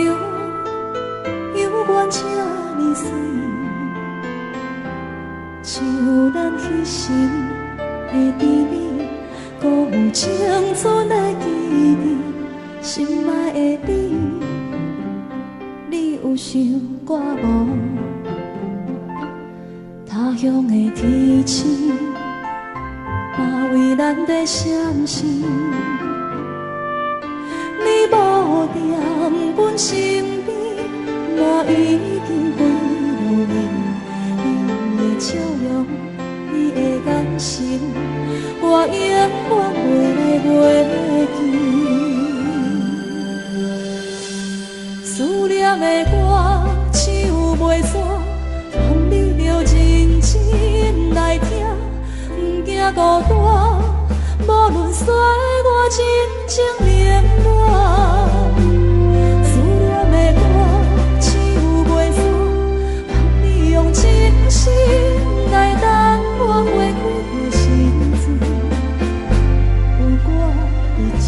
犹原这呢水，像咱彼时的甜蜜，搁有青春的记忆。心爱的你，你有想我无？他乡的天星，嘛为咱在闪烁。你无在阮身边，我已经飞落面。你的笑容，你的眼神，我永远袂来袂记。思念的歌唱袂煞，望你着认真来听，不惊孤单。无论岁月真情冷暖，思念的歌唱袂煞，望你用真心来等我花开的心事，有我在这。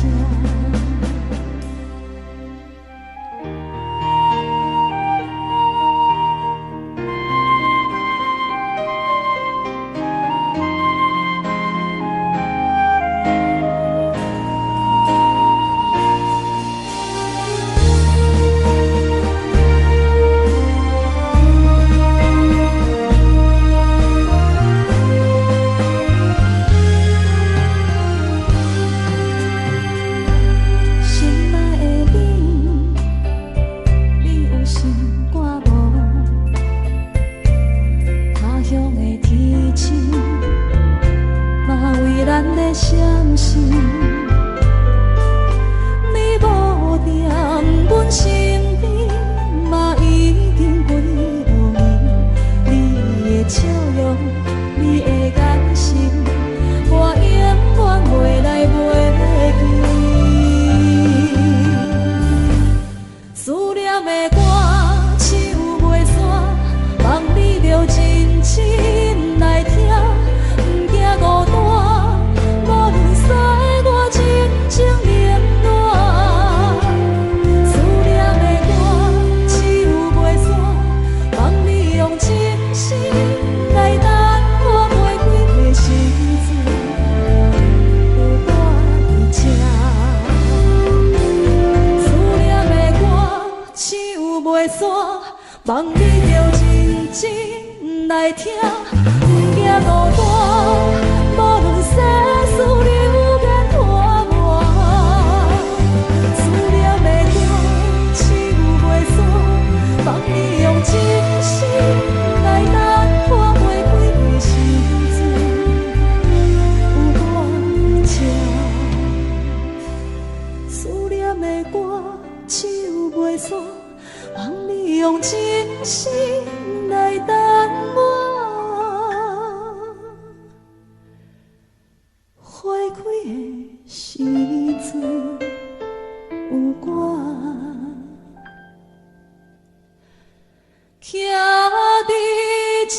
望你着认真来听，不惊孤单，无论世事流言拖磨，思念的歌唱袂煞，望你用真心来答破袂开的心事，有我这思念的歌唱袂煞。望你用真心来等我，花开的时阵有我，徛伫这。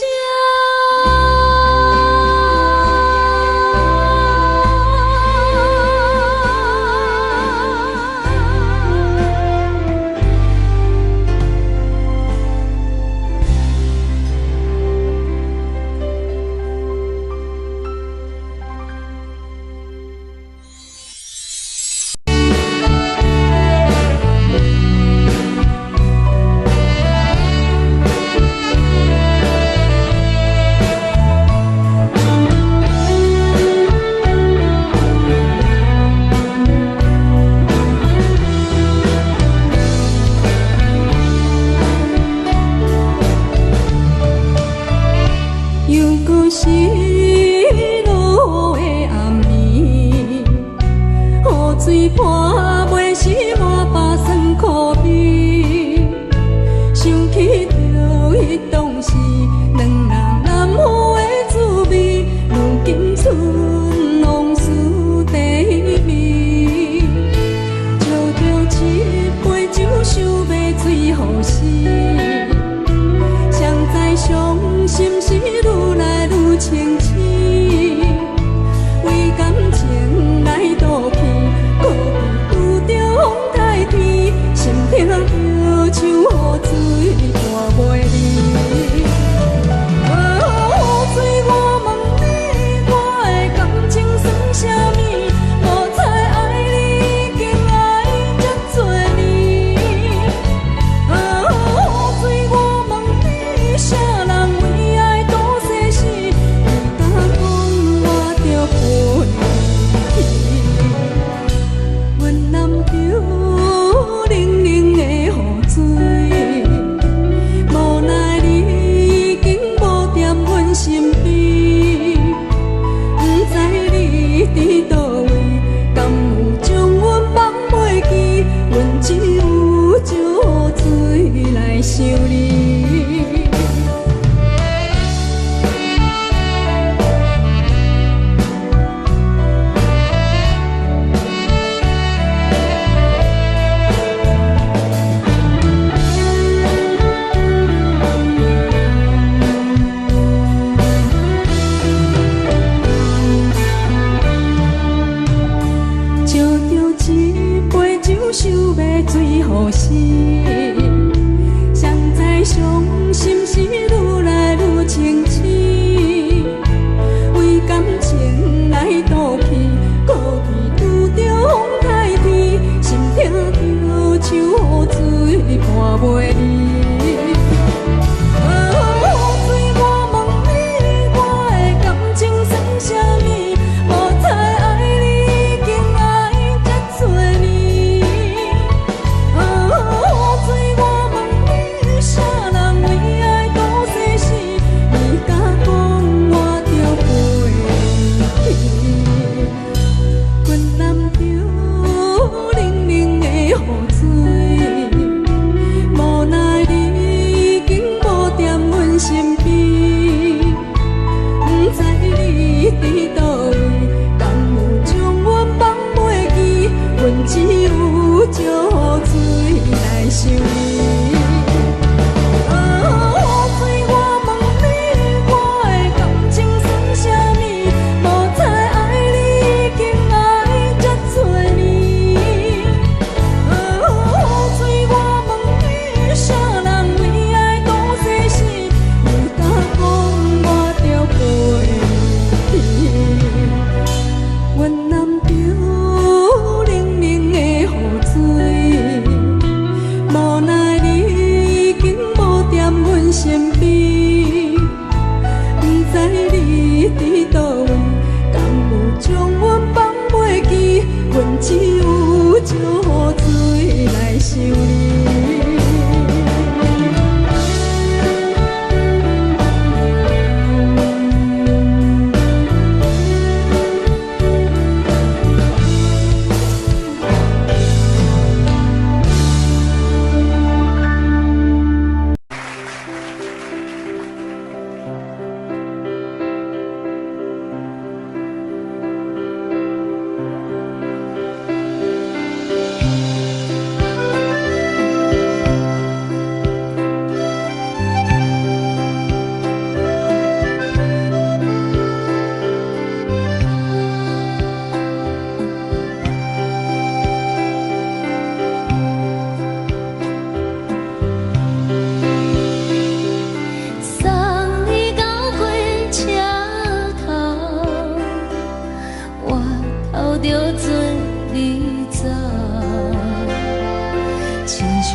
无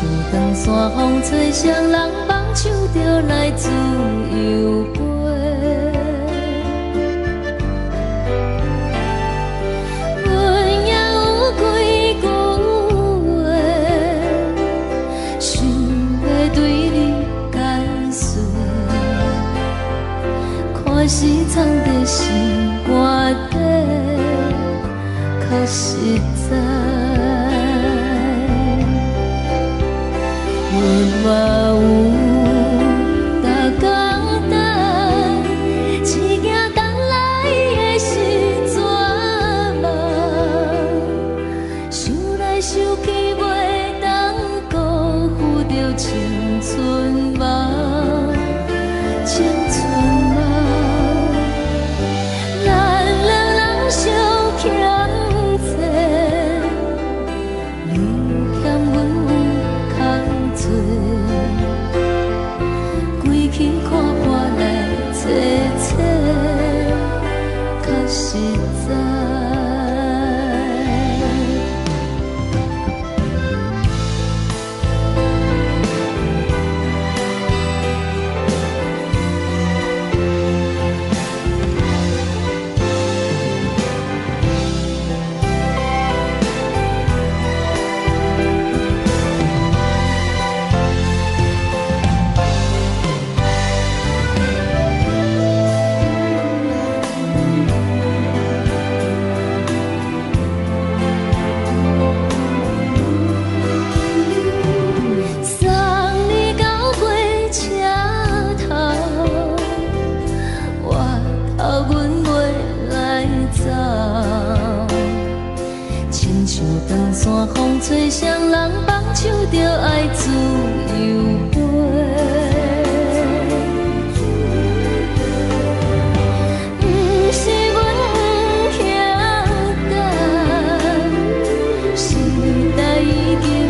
像长线风吹双人放手就来自由飞。阮也有几句话，想要对你解说，可是藏在心肝底，较实在。阮嘛有逐工等，一件等来的时阵嘛，想来想去袂当辜负着青春梦，青春梦。咱两人相欠债，你欠阮有较多。归去看破来坐坐，较实在。长线风吹双人放手就爱自由飞。不是阮不晓等，时代已经。